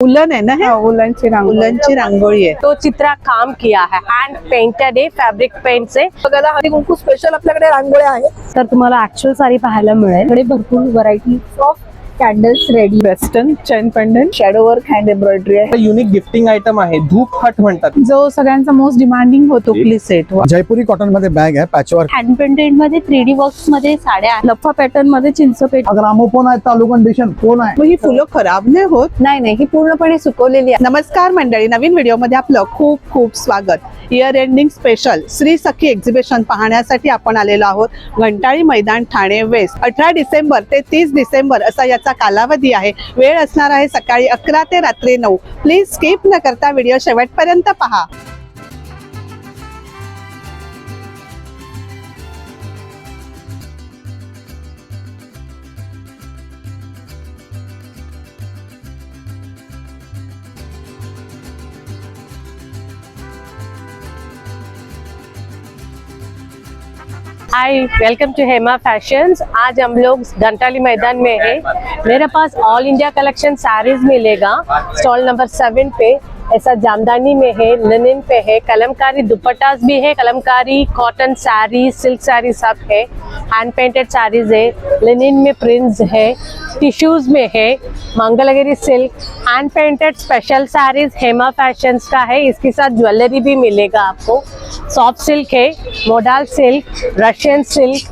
उलन है ना, है उलनची रांगोळी आहे। तो चित्रा काम किया है, हैंड पेंटेड है फैब्रिक पेंट से। बघा हळदी कुंकू स्पेशल आपल्याकडे रांगोळ्या आहेत। तर तुम्हाला ऍक्च्युअल साडी पाहायला मिळेल। इकडे भरपूर variety of candles ready, western chain pendant, shadow work, hand embroidery आहे। युनिक गिफ्टिंग आयटम आहे, धूप हट म्हणतात, जो सगळ्यांचा मोस्ट डिमांडिंग होतो। टोपली सेट जयपुरी कॉटन मध्ये बॅग आहे, पॅचवर्क हँड पेंटेड मध्ये 3D वर्क्स मध्ये साड्या आहेत। लफ्फा पॅटर्न मध्ये चिंचपेट। ग्रामोफोन आहे, चालू कंडिशन फोन आहे। मग ही फुलं खराब नाही होत? नाही ही पूर्णपणे सुकवलेली आहे। नमस्कार मंडळी, नवीन व्हिडिओ मध्ये आपलं खूप खूप स्वागत। इयर एंडिंग स्पेशल श्री सखी एक्झिबिशन पाहण्यासाठी आपण आलेलो आहोत घंटाळी मैदान, ठाणे वेस्ट। 18 डिसेंबर ते 30 डिसेंबर असा याचा कालावधी आहे। वेळ असणार आहे सकाळी 11 ते रात्री 9। प्लीज स्किप न करता व्हिडिओ शेवटपर्यंत पहा। Hi, welcome to Hema fashions. आज हम लोग घंटाली मैदान में है। मेरे पास ऑल इंडिया कलेक्शन साड़ीज मिलेगा। स्टॉल नंबर 7 पे ऐसा जामदानी में है, लिनन पे है, कलमकारी दुपट्टास भी है, कलमकारी कॉटन साड़ी, सिल्क साड़ी सब है। हैंड पेंटेड साड़ीज है, लिनन में प्रिंट्स है, टिश्यूज में है, Mangalagiri silk, hand painted special saris Hema fashions का है। इसके साथ ज्वेलरी भी मिलेगा आपको। सॉफ्ट सिल्क है, modal silk, Russian silk,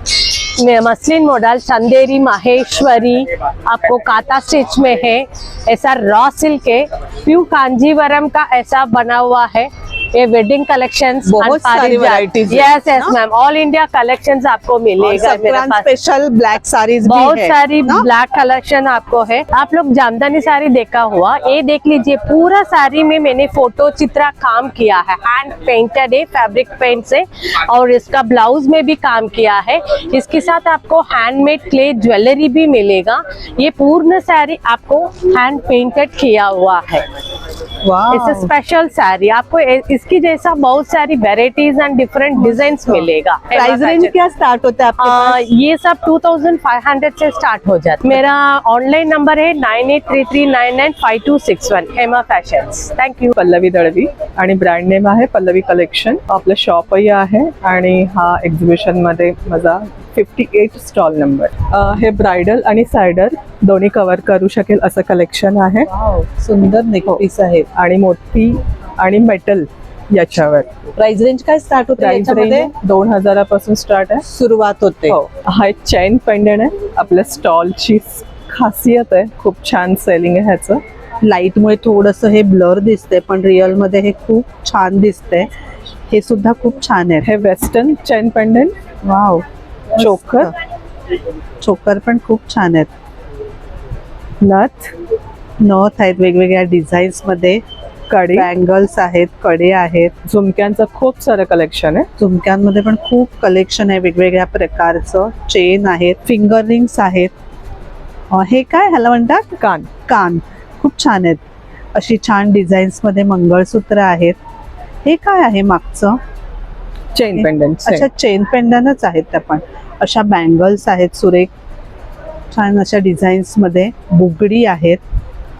muslin modal, Chanderi, Maheshwari, आपको काता स्टिच में है। ऐसा रॉ सिल्क है, प्यू कांजीवरम का ऐसा बना हुआ है। ये वेडिंग कलेक्शंस, बहुत सारी varieties है, yes ma'am, all India collections आपको मिलेगा मेरे पास। स्पेशल ब्लैक साड़ीज बहुत है, सारी ना? ब्लैक कलेक्शन आपको है। आप लोग जामदानी साड़ी देखा हुआ, ये देख लीजिए। पूरा साड़ी में मैंने फोटो चित्रा काम किया है, हैंड पेंटेड है फैब्रिक पेंट से, और इसका ब्लाउज में भी काम किया है। इसके साथ आपको हैंडमेड क्ले ज्वेलरी भी मिलेगा। ये पूर्ण साड़ी आपको हैंड पेंटेड किया हुआ है। वाह, स्पेशल साड़ी आपको इसकी जैसा बहुत सारी वेराइटीज एंड डिफरेंट डिजाइन मिलेगा। प्राइस रेंज क्या स्टार्ट होता है आपके पास? ये सब 2500 से स्टार्ट हो जाता है। मेरा ऑनलाइन नंबर है 9833995261 हेमा फॅशन्स। थँक्यू। पल्लवी दळवी आणि ब्रँड नेम आहे पल्लवी कलेक्शन। आपलं शॉपही आहे आणि हा एक्झिबिशन मध्ये माझा 58 स्टॉल नंबर। हे ब्रायडल आणि सायडर दोन्ही कव्हर करू शकेल असं कलेक्शन आहे। सुंदर नेकपीस आहे आणि मोती आणि मेटल याच्यावर। प्राइस रेंज काय स्टार्ट होते प्राइस याच्यामध्ये? रेंज 2000 पासून स्टार्ट आहे, सुरुवात होते। हो। हा एक चेन पेंडंट आहे, आपल्या स्टॉलची खासियत आहे, खूप छान सेलिंग आहे ह्याचं। लाईट मुळे थोडस हे ब्लर दिसते, पण रिअल मध्ये हे खूप छान दिसते। हे सुद्धा खूप छान आहे। हे वेस्टर्न चेन पेंडंट, वाव, चोकर, चोकर पण खूप छान आहेत। नथ आहेत वेगवेगळ्या डिझाईन्स मध्ये, कडी, बँगल्स आहेत, कडे आहेत, झुमक्यांचं खूप सारं कलेक्शन आहे। झुमक्यांमध्ये पण खूप कलेक्शन आहे वेगवेगळ्या प्रकारचं। चेन आहेत, फिंगर रिंग्स आहेत। हे काय ह्याला म्हणतात? कान। कान खूप छान आहेत। अशी छान डिझाईन्स मध्ये मंगळसूत्र आहेत। हे काय आहे मागचं? Chain pendant. अशा चेन पेंडंटच आहेत त्या पण। अशा बँगल्स आहेत सुरेख, छान अशा डिझाईन्स मध्ये। बुगडी आहेत,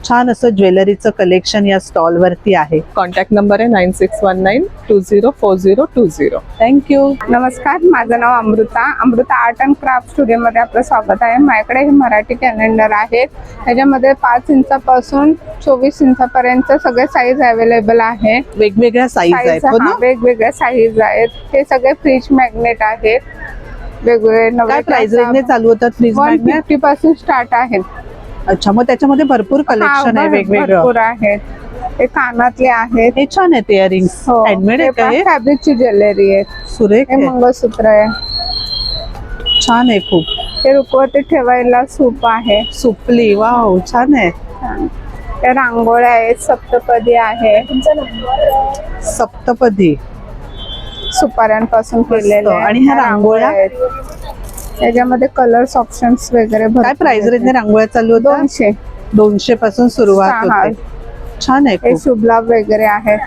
छान असं ज्वेलरीचं कलेक्शन या स्टॉल वरती आहे। कॉन्टॅक्ट नंबर आहे 9619204020। थँक्यू। नमस्कार, माझं नाव Amruta art and craft studio मध्ये आपलं स्वागत आहे। माझ्याकडे हे मराठी कॅलेंडर आहेत। त्याच्यामध्ये 5 इंचापासून 24 इंचापर्यंत सगळे साईज अवेलेबल आहे। वेगवेगळ्या साईज आहेत, हो ना? वेगवेगळ्या साईज आहेत। हे सगळे फ्रीज मॅग्नेट आहेत। वेगवेगळे काय प्राइस रेंजने चालू होतात फ्रीज मॅग्नेट? 150 पासून स्टार्ट आहेत। अच्छा, मग त्याच्यामध्ये भरपूर कलेक्शन आहे वेगवेगळं। भरपूर आहेत। हे कानातले आहेत, हे छान आहेत इयरिंग्स, हँडमेड आहेत का हे? फॅब्रिकची ज्वेलरी आहे। सुरेख हे आहे, मंगळसूत्र आहे, छान आहे खूप। हे रुखवते ठेवायला सूप आहे। सुपली, वाव, छान आहे। त्या रांगोळ्या आहेत, सप्तपदी आहे, सप्तपदी सुपाऱ्यांपासून केलेल्या आहेत। आणि ह्या रांगोळ्या आहेत, त्याच्यामध्ये कलर्स ऑप्शन्स वगैरे काय प्राइस रेंजने रांगोळ्या चालू होतात? 200 200 पासून सुरुवात होते। छान आहे हे खूप। शुभलाभ वगैरे आहेत,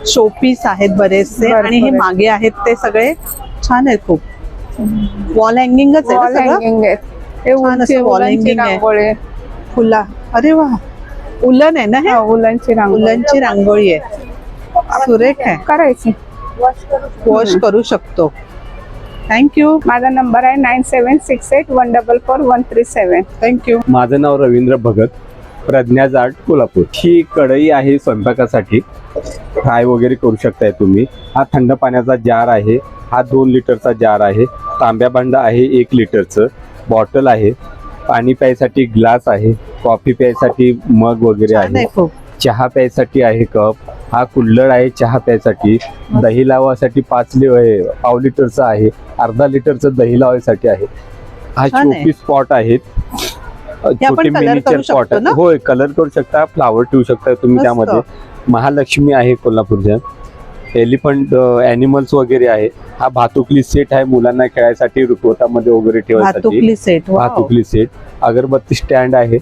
शोपीस आहेत बरेचसे, आणि हे मागे आहेत ते सगळे छान आहेत खूप। वॉल हँगिंगच आहे ना वॉल सगळं? हँगिंग आहेत। हे छान असं उंची wall उलांची hanging आहे. रांगोळी, फुला, अरे वा, उलन आहे ना हे? उलनची रांगोळी उलनची रांगोळी आहे, सुरेख आहे, करायची. वॉश करू शकतो. थँक्यू. माझा नंबर आहे 9768144137. थँक्यू. माझं नाव रवींद्र भगत, प्रज्ञा जाट, कोल्हापूर. ही कढई आहे स्वयंपाकासाठी, फ्राय वगैरे करू शकताय तुम्ही. हा थंड पाण्याचा जार आहे, हा 2 लिटरचा जार आहे. तांब्या भांडं आहे 1 लिटरचं. बॉटल आहे, पाणी प्यायसाठी ग्लास आहे, कॉफी प्यायसाठी मग वगैरे छान आहे आहे, खूप. चहा प्यायसाठी आहे कप. हा कुल्हड आहे चहा प्यायसाठी. दही लावासाठी पाव लिटरचा आहे, अर्धा लिटरचं दही लावायसाठी आहे. हा छान आहे. शोपीस पॉट आहेत, हे आपण छोटे color मिनीचर करू शकतो पॉट ना? होय, कलर करू शकता, फ्लावर ठेवू शकता तुम्ही मस्त. त्यामध्ये. महालक्ष्मी आहे कोल्हापूरच्या. एलिफंट ॲनिमल्स वगैरे आहे. हा भातुकली सेट आहे, मुलांना खेळायसाठी, रुखवतामध्ये वगैरे ठेवायसाठी. भातुकली सेट. वाव. भातुकली सेट. अगरबत्ती स्टँड आहे.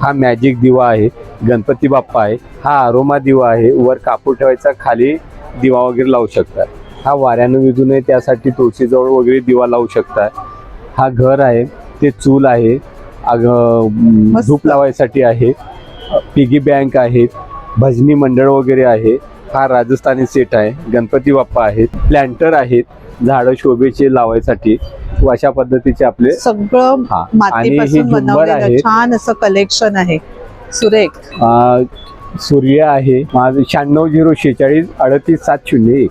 हा मॅजिक दिवा आहे. गणपती बाप्पा आहे. हा आरोमा दिवा आहे, वर कापूर ठेवायचा, खाली दिवा वगैरे लावू शकता. हा वाऱ्यानं विजू नये त्यासाठी तुळशीजवळ वगैरे दिवा लावू शकता. हा घर आहे, ते चूल आहे, मस्त. धूप लावायसाठी आहे. पिगी बँक आहेत, भजनी मंडळ वगैरे आहे. हा राजस्थानी सेट आहे. गणपती बाप्पा आहेत, प्लॅन्टर आहेत, झाडं शोभेचे लावायसाठी. अशा पद्धतीचे आपले सगळं हा. मातीपासून आणि हे झुंबर बनवलेलं आहे. छान असं कलेक्शन आहे, सुरेख. सूर्य आहे. माझं 9606438701.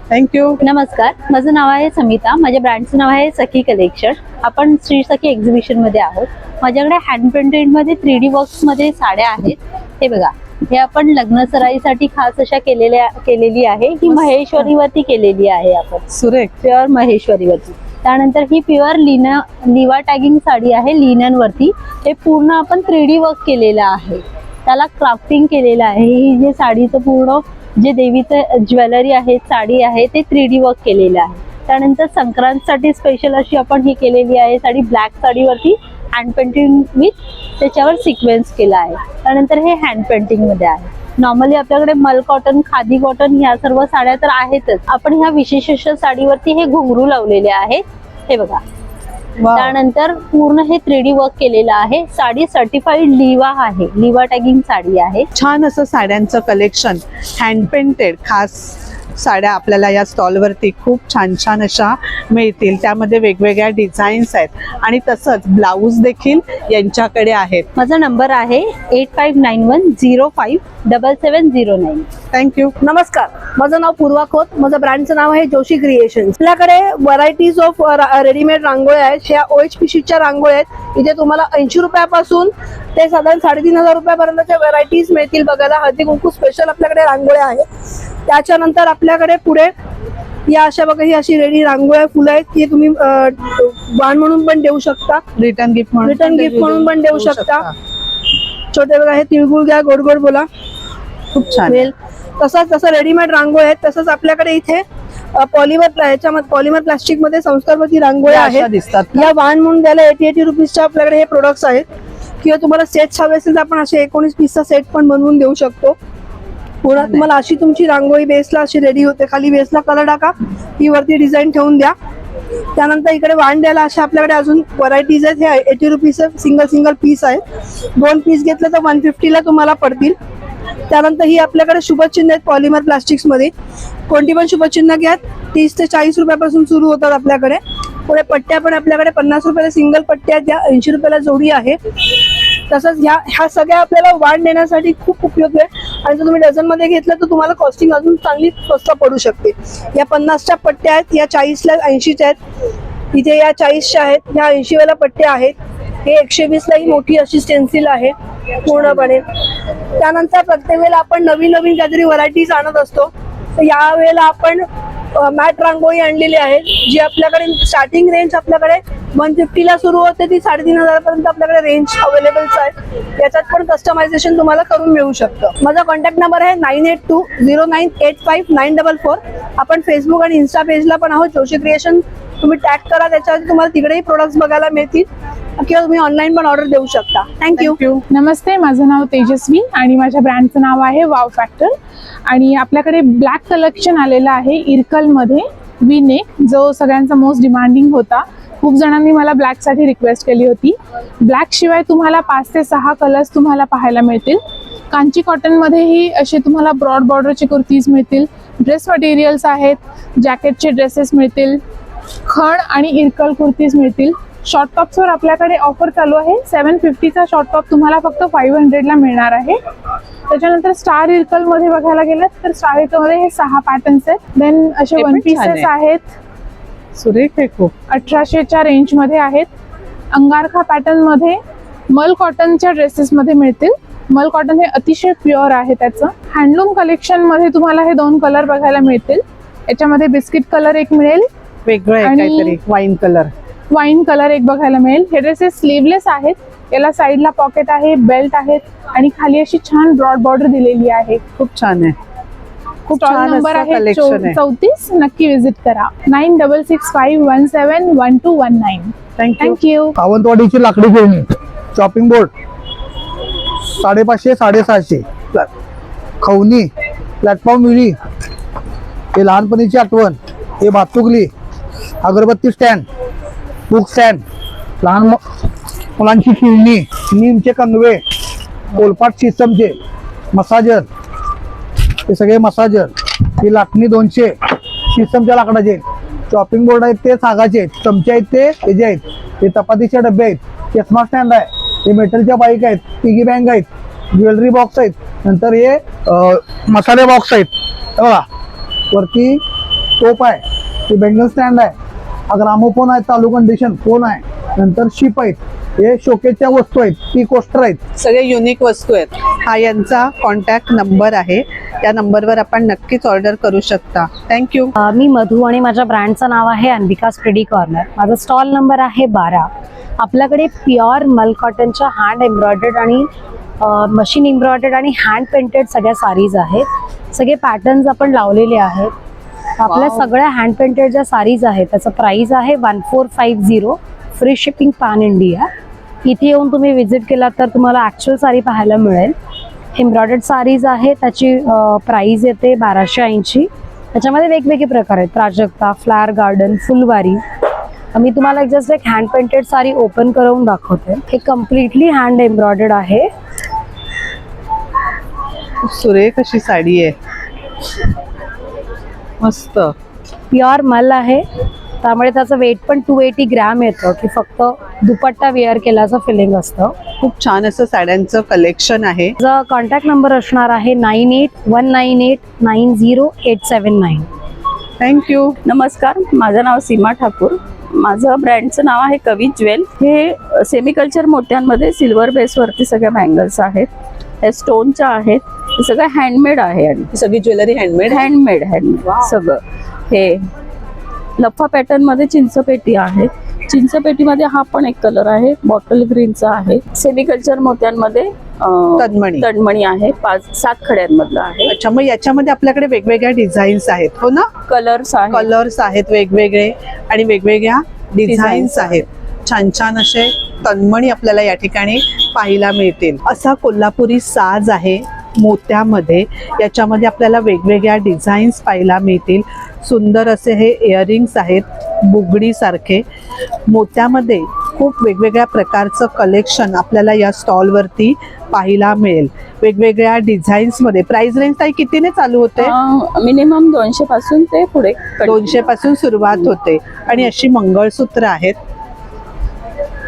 थँक्यू. नमस्कार, माझं नाव आहे समिता. माझ्या ब्रँडचं नाव आहे सखी कलेक्शन. आपण श्री सखी एक्झिबिशन मध्ये आहोत. माझ्याकडे हँड पेंटेड मध्ये 3D वर्क्स मध्ये साड्या आहेत. हे बघा, हे आपण लग्न सराईसाठी खास अशा केलेली आहे. ही महेश्वरीवरती केलेली आहे आपण, सुरेख. प्युअर महेश्वरीवरती. त्यानंतर ही प्युअर लिवा टॅगिंग साडी आहे, लिनन वरती. हे पूर्ण आपण 3D वर्क केलेलं आहे, त्याला क्राफ्टिंग केलेलं आहे. ही जे साडीचं पूर्ण जे देवीचं ज्वेलरी आहे, साडी आहे, ते 3D वर्क केलेलं आहे. त्यानंतर संक्रांतसाठी स्पेशल अशी आपण ही केलेली आहे साडी, ब्लॅक साडीवरती हँड पेंटिंग विथ त्याच्यावर सिक्वेन्स केला आहे. त्यानंतर हे हँड पेंटिंग मध्ये आहे. नॉर्मली आपल्याकडे मल कॉटन, खादी कॉटन ह्या सर्व साड्या तर आहेतच. आपण ह्या विशेष साडीवरती हे घुंगरू लावलेले आहेत. हे बघा, वाव. त्यानंतर पूर्ण हे 3D वर्क केलेलं आहे. साडी सर्टिफाईड लिवा आहे, लिवा टॅगिंग साडी आहे. छान असं साड्यांचं कलेक्शन, हँड पेंटेड खास साड्या आपल्याला या स्टॉलवरती खूप छान छान अशा मिळतील. त्यामध्ये वेगवेगळ्या डिझाईन्स आहेत आणि तसंच ब्लाऊज देखील यांच्याकडे आहेत. माझा नंबर आहे 8591057709. थँक्यू. नमस्कार, माझं नाव पूर्वा खोत. माझं ब्रँडचं नाव आहे जोशी क्रिएशन्स. आपल्याकडे व्हरायटीज ऑफ रेडीमेड रांगोळ्या आहेत. ह्या OHP शीटच्या रांगोळ्या आहेत. इथे तुम्हाला 80 रुपयापासून ते साधारण 3500 रुपयापर्यंतच्या व्हरायटीज मिळतील बघायला. हळदी कुंकू स्पेशल आपल्याकडे रांगोळ्या आहेत. त्याच्यानंतर आपल्याकडे पुढे या अशा बघा, ही अशी रेडी रांगोळ्या फुलं आहेत की तुम्ही वाण म्हणून पण देऊ शकता, रिटर्न गिफ्ट म्हणून पण देऊ शकता. छोटे बघा, हे तिळगुळ घ्या, गोड गोड बोला, खूप छान. मिळेल. तसं रेडीमेड रांगोळ्या आहेत. तसंच आपल्याकडे इथे पॉलिमर प्लास्टिक मध्ये संस्कारवरती रांगोळ्या अशा आहेत. दिसतात. या वाण म्हणून द्यायला 80 रुपीजच्या आपल्याकडे हे प्रोडक्ट्स आहेत. किंवा तुम्हाला सेट्स हवे असेल तर आपण असे 19 पीसचा सेट पण बनवून देऊ शकतो. पुन्हा तुम्हाला अशी तुमची रांगोळी बेसला अशी रेडी होते. खाली बेसला कलर टाका, ही वरती डिझाईन ठेवून द्या. त्यानंतर इकडे वाण द्यायला अशा आपल्याकडे अजून व्हरायटीज आहेत. हे 80 रुपीज सिंगल पीस आहे. 2 पीस घेतलं तर 150ला तुम्हाला पडतील. त्यानंतर ही आपल्याकडे शुभचिन्ह आहेत पॉलिमर प्लास्टिक्स मध्ये. कोणती पण शुभचिन्ह घ्या, 30 ते 40 रुपयापासून सुरू होतात आपल्याकडे. पुढे पट्ट्या पण आपल्याकडे 50 रुपयाला सिंगल पट्ट्या आहेत, त्या 80 रुपयाला जोडी आहे. तसंच ह्या सगळ्या आपल्याला वाण देण्यासाठी खूप उपयोगी आहे. आणि जर तुम्ही डझन मध्ये घेतलं तर तुम्हाला कॉस्टिंग अजून चांगली स्वस्त पडू शकते. या 50च्या पट्ट्या आहेत, या 40ला 80च्या आहेत. इथे या 40च्या आहेत, ह्या 80वाल्या पट्ट्या आहेत. हे 120ला ही मोठी अशी स्टेन्सिल आहे पूर्णपणे. त्यानंतर प्रत्येक वेळेला आपण नवीन काहीतरी व्हरायटीज आणत असतो. तर या वेळेला आपण मॅट रांगोळी आणलेली आहे, जी आपल्याकडे स्टार्टिंग रेंज आपल्याकडे 150ला सुरू होते, ती 3500 पर्यंत आपल्याकडे रेंज अवेलेबल्स आहे. याच्यात पण कस्टमायझेशन तुम्हाला करून मिळू शकतं. माझा कॉन्टॅक्ट नंबर आहे 9820985944. आपण फेसबुक आणि इन्स्टा पेजला पण आहोत, जोशी क्रिएशन. तुम्ही टॅग करा, त्याच्यावरती तुम्हाला तिकडेही प्रोडक्ट्स बघायला मिळतील. किंवा तुम्ही ऑनलाईन पण ऑर्डर देऊ शकता. थँक्यू. नमस्ते, माझं नाव तेजस्वी आणि माझ्या ब्रँडचं नाव आहे वाव फॅक्टर. आणि आपल्याकडे ब्लॅक कलेक्शन आलेलं आहे इरकलमध्ये, वी नेक, जो सगळ्यांचा मोस्ट डिमांडिंग होता. खूप जणांनी मला ब्लॅकसाठी रिक्वेस्ट केली होती. ब्लॅक शिवाय तुम्हाला 5 ते 6 कलर्स तुम्हाला पाहायला मिळतील. कांची कॉटनमध्येही असे तुम्हाला ब्रॉड बॉर्डरचे कुर्तीज मिळतील. ड्रेस मटेरियल्स आहेत, जॅकेटचे ड्रेसेस मिळतील, खण आणि इरकल कुर्तीज मिळतील. शॉर्ट टॉप्सवर आपल्याकडे ऑफर चालू आहे. 750चा शॉर्ट टॉप तुम्हाला फक्त 500ला मिळणार आहे. त्याच्यानंतर स्टार इरकल मध्ये बघायला गेलं तर स्टार इरकल मध्ये हे 6 पॅटर्न्स आहेत. देन असे हे पण वन छान पीसेस आहे. आहेत, सुरेख आहे खूप. 1800च्या रेंज मध्ये आहेत. अंगारखा पॅटर्न मध्ये मल कॉटनच्या ड्रेसेस मध्ये मिळतील. मल कॉटन हे अतिशय प्युअर आहे त्याचं. हँडलूम कलेक्शन मध्ये तुम्हाला हे 2 कलर बघायला मिळतील. याच्यामध्ये बिस्किट कलर एक मिळेल, वेगळं आहे आणि- काहीतरी वाईन कलर. वाईन कलर एक बघायला मिळेल. हे ड्रेसेस स्लीवलेस आहेत. याला साईडला पॉकेट आहे, बेल्ट आहेत आणि खाली अशी छान ब्रॉड बॉर्डर दिलेली आहे. खूप छान आहे. खूप स्टॉल छान नंबर असं आहे कलेक्शन आहे. 34. नक्की विजिट करा. 9665171219. थँक्यू. थँक्यू. सावंतवाडीची लाकडी खेळणी, चॉपिंग बोर्ड 550 650. खवणी, प्लॅटफॉर्म विळी, हे लहानपणीची आठवण, हे भातुकली, अगरबत्ती स्टँड, बुक स्टँड, लहान मुलांची खेळणी, नीमचे कंगवे, कोलपाट सिस्टमचे मसाजर, हे सगळे मसाजर, ही लाटणी 200 सिस्टमच्या लाकडाचे, चॉपिंग बोर्ड आहेत ते सागाचे, चमचे आहेत ते ह्याचे आहेत, हे चपातीचे डबे आहेत, चष्मा स्टँड आहे, हे मेटलच्या बाईक आहेत, पिगी बँक आहेत, ज्वेलरी बॉक्स आहेत, नंतर हे मसाले बॉक्स आहेत. हे बघा वरती टोप आहे, हे बँगल स्टँड आहे, हा ग्रामोफोन आहे, चालू कंडिशन फोन आहे, नंतर शिप आहेत, हे शोकेसच्या वस्तू आहेत, टी कोस्टर आहेत. सगळे युनिक वस्तू आहेत. हा यांचा कॉन्टॅक्ट नंबर आहे. त्या नंबरवर आपण नक्कीच ऑर्डर करू शकता. थँक्यू. मी मधू आणि माझ्या ब्रँडचं नाव आहे अंबिका स्टडी कॉर्नर. माझा स्टॉल नंबर आहे 12. आपल्याकडे प्युअर मल कॉटनच्या हँड एम्ब्रॉयडर्ड आणि मशीन एम्ब्रॉयडर्ड आणि हँड पेंटेड सगळ्या साडीज आहेत. सगळे पॅटर्न्स आपण लावलेले आहेत. आपल्या सगळ्या हँड पेंटेड ज्या साडीज आहेत त्याचं प्राइस आहे 1450. Free shipping pan India. इथे येऊन तुम्ही विजिट केलात तर तुम्हाला ॲक्च्युअल साडी पाहायला मिळेल. एम्ब्रॉयडर्ड साडीज आहे, त्याची प्राइस येते 1280. त्याच्यामध्ये वेगवेगळे प्रकार आहेत, प्राजक्ता, फ्लावर गार्डन, फुलवारी. मी तुम्हाला जस्ट एक हँड पेंटेड साडी ओपन करून दाखवते. हे कम्प्लिटली हँड एम्ब्रॉयडर्ड आहे. सुरेख अशी साडी आहे, मस्त. प्युअर मल आहे, त्यामुळे त्याचं वेट पण 280 ग्रॅम येतं, की फक्त दुपट्टा वेअर केल्याचं फिलिंग असतं. खूप छान असं साड्यांचं कलेक्शन आहे. माझा कॉन्टॅक्ट नंबर असणार आहे 9819890879. थँक्यू. नमस्कार, माझं नाव सीमा ठाकूर. माझं ब्रँडचं नाव आहे कवी ज्वेल. हे सेमिकल्चर मोत्यांमध्ये सिल्वर बेसवरती सगळ्या बँगल्स आहेत. हे स्टोनच्या आहेत. हे सगळं हँडमेड आहे आणि सगळी ज्वेलरी हँडमेड. हँडमेड सगळं. हे लफ्फा पॅटर्न मध्ये चिंचपेटी आहे. चिंचपेटीमध्ये हा पण एक कलर आहे, बॉटल ग्रीनचा आहे. सेमिकल्चर मोत्यांमध्ये तन्मणी आहे, 5-7 खड्यांमधला आहे. अच्छा, मग याच्यामध्ये आपल्याकडे वेगवेगळ्या डिझाईन्स आहेत, हो ना? कलर्स आहेत वेगवेगळे आणि वेगवेगळ्या डिझाईन्स आहेत. छान छान असे तन्मणी आपल्याला या ठिकाणी पाहायला मिळतील. असा कोल्हापुरी साज आहे मोत्यामध्ये. याच्यामध्ये आपल्याला वेगवेगळ्या डिझाईन्स पाहायला मिळतील. सुंदर असे हे इयरिंग्स आहेत, बुगडी सारखे. मोत्यामध्ये खूप वेगवेगळ्या प्रकारचं कलेक्शन आपल्याला या स्टॉलवरती पाहायला मिळेल. वेगवेगळ्या डिझाईन्स मध्ये. प्राइस रेंज ताई कितीने चालू होते? मिनिमम 200 पासून ते पुढे 200 पासून सुरुवात होते. आणि अशी मंगळसूत्र आहेत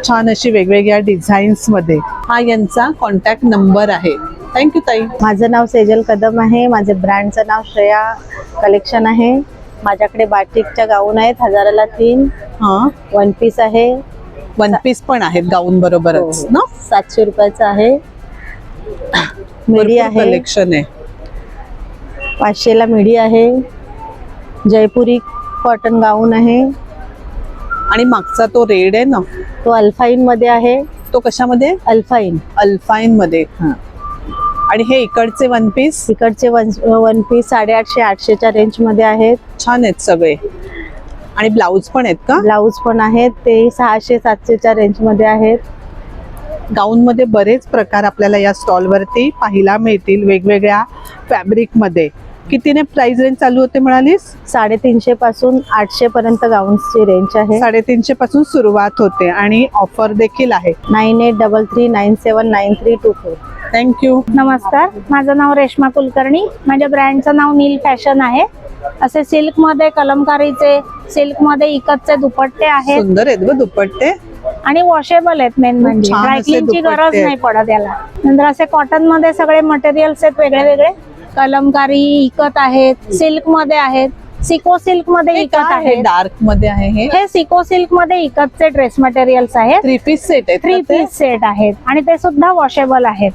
छान अशी वेगवेगळ्या डिझाईन्स मध्ये. हा यांचा कॉन्टॅक्ट नंबर आहे. थँक्यू ताई. माझं नाव सेजल कदम आहे. माझे ब्रँडचं नाव श्रेया कलेक्शन आहे. माझ्याकडे बाटिकच्या गाऊन आहेत, 1000ला 3. वन पीस आहे. वन पीस पण आहेत गाऊन बरोबरच ना? 700 रुपयाचं आहे. मिडी आहे, कलेक्शन आहे. 500ला मिडी आहे. जयपुरी कॉटन गाऊन आहे. आणि मागचा तो रेड आहे ना, तो अल्फाईन मध्ये आहे. तो कशामध्ये? अल्फाईन मध्ये. आणि हे इकडचे वन पीस? इकडचे वन पीस 850-800च्या रेंज मध्ये आहेत. छान आहेत सगळे. आणि ब्लाऊज पण आहेत का? ब्लाऊज पण आहेत, ते 600-700च्या रेंज मध्ये आहेत. गाऊन मध्ये बरेच प्रकार आपल्याला या स्टॉल वरती पाहायला मिळतील वेगवेगळ्या फॅब्रिक मध्ये. कितीने प्राइस रेंज चालू होते म्हणालीस? 350 पासून 800 पर्यंत गाऊन्सची रेंज आहे. 350 पासून सुरुवात होते आणि ऑफर देखील आहे. 9833979324. थँक्यू. नमस्कार, माझं नाव रेश्मा कुलकर्णी. माझ्या ब्रँडचं नाव नील फॅशन आहे. असे सिल्क मध्ये कलमकारीचे, सिल्क मध्ये इकतचे दुपट्टे आहेत. सुंदर आहेत ग दुपट्टे आणि वॉशेबल आहेत. मेन म्हणजे छान असे ड्रायक्लीनची दुपट्टे गरज आहेत. नाही पडत याला. नंतर असे कॉटन मध्ये सगळे मटेरियल्स आहेत वेगळे वेगळे. कलमकारी इकत आहेत, सिल्क मध्ये आहेत, सिको सिल्क मध्ये इकत आहेत. डार्क मध्ये आहे हे सिको सिल्क मध्ये इकतचे ड्रेस मटेरियल्स आहेत. 3 पीस सेट आहे. 3 पीस सेट आहेत आणि ते सुद्धा वॉशेबल आहेत.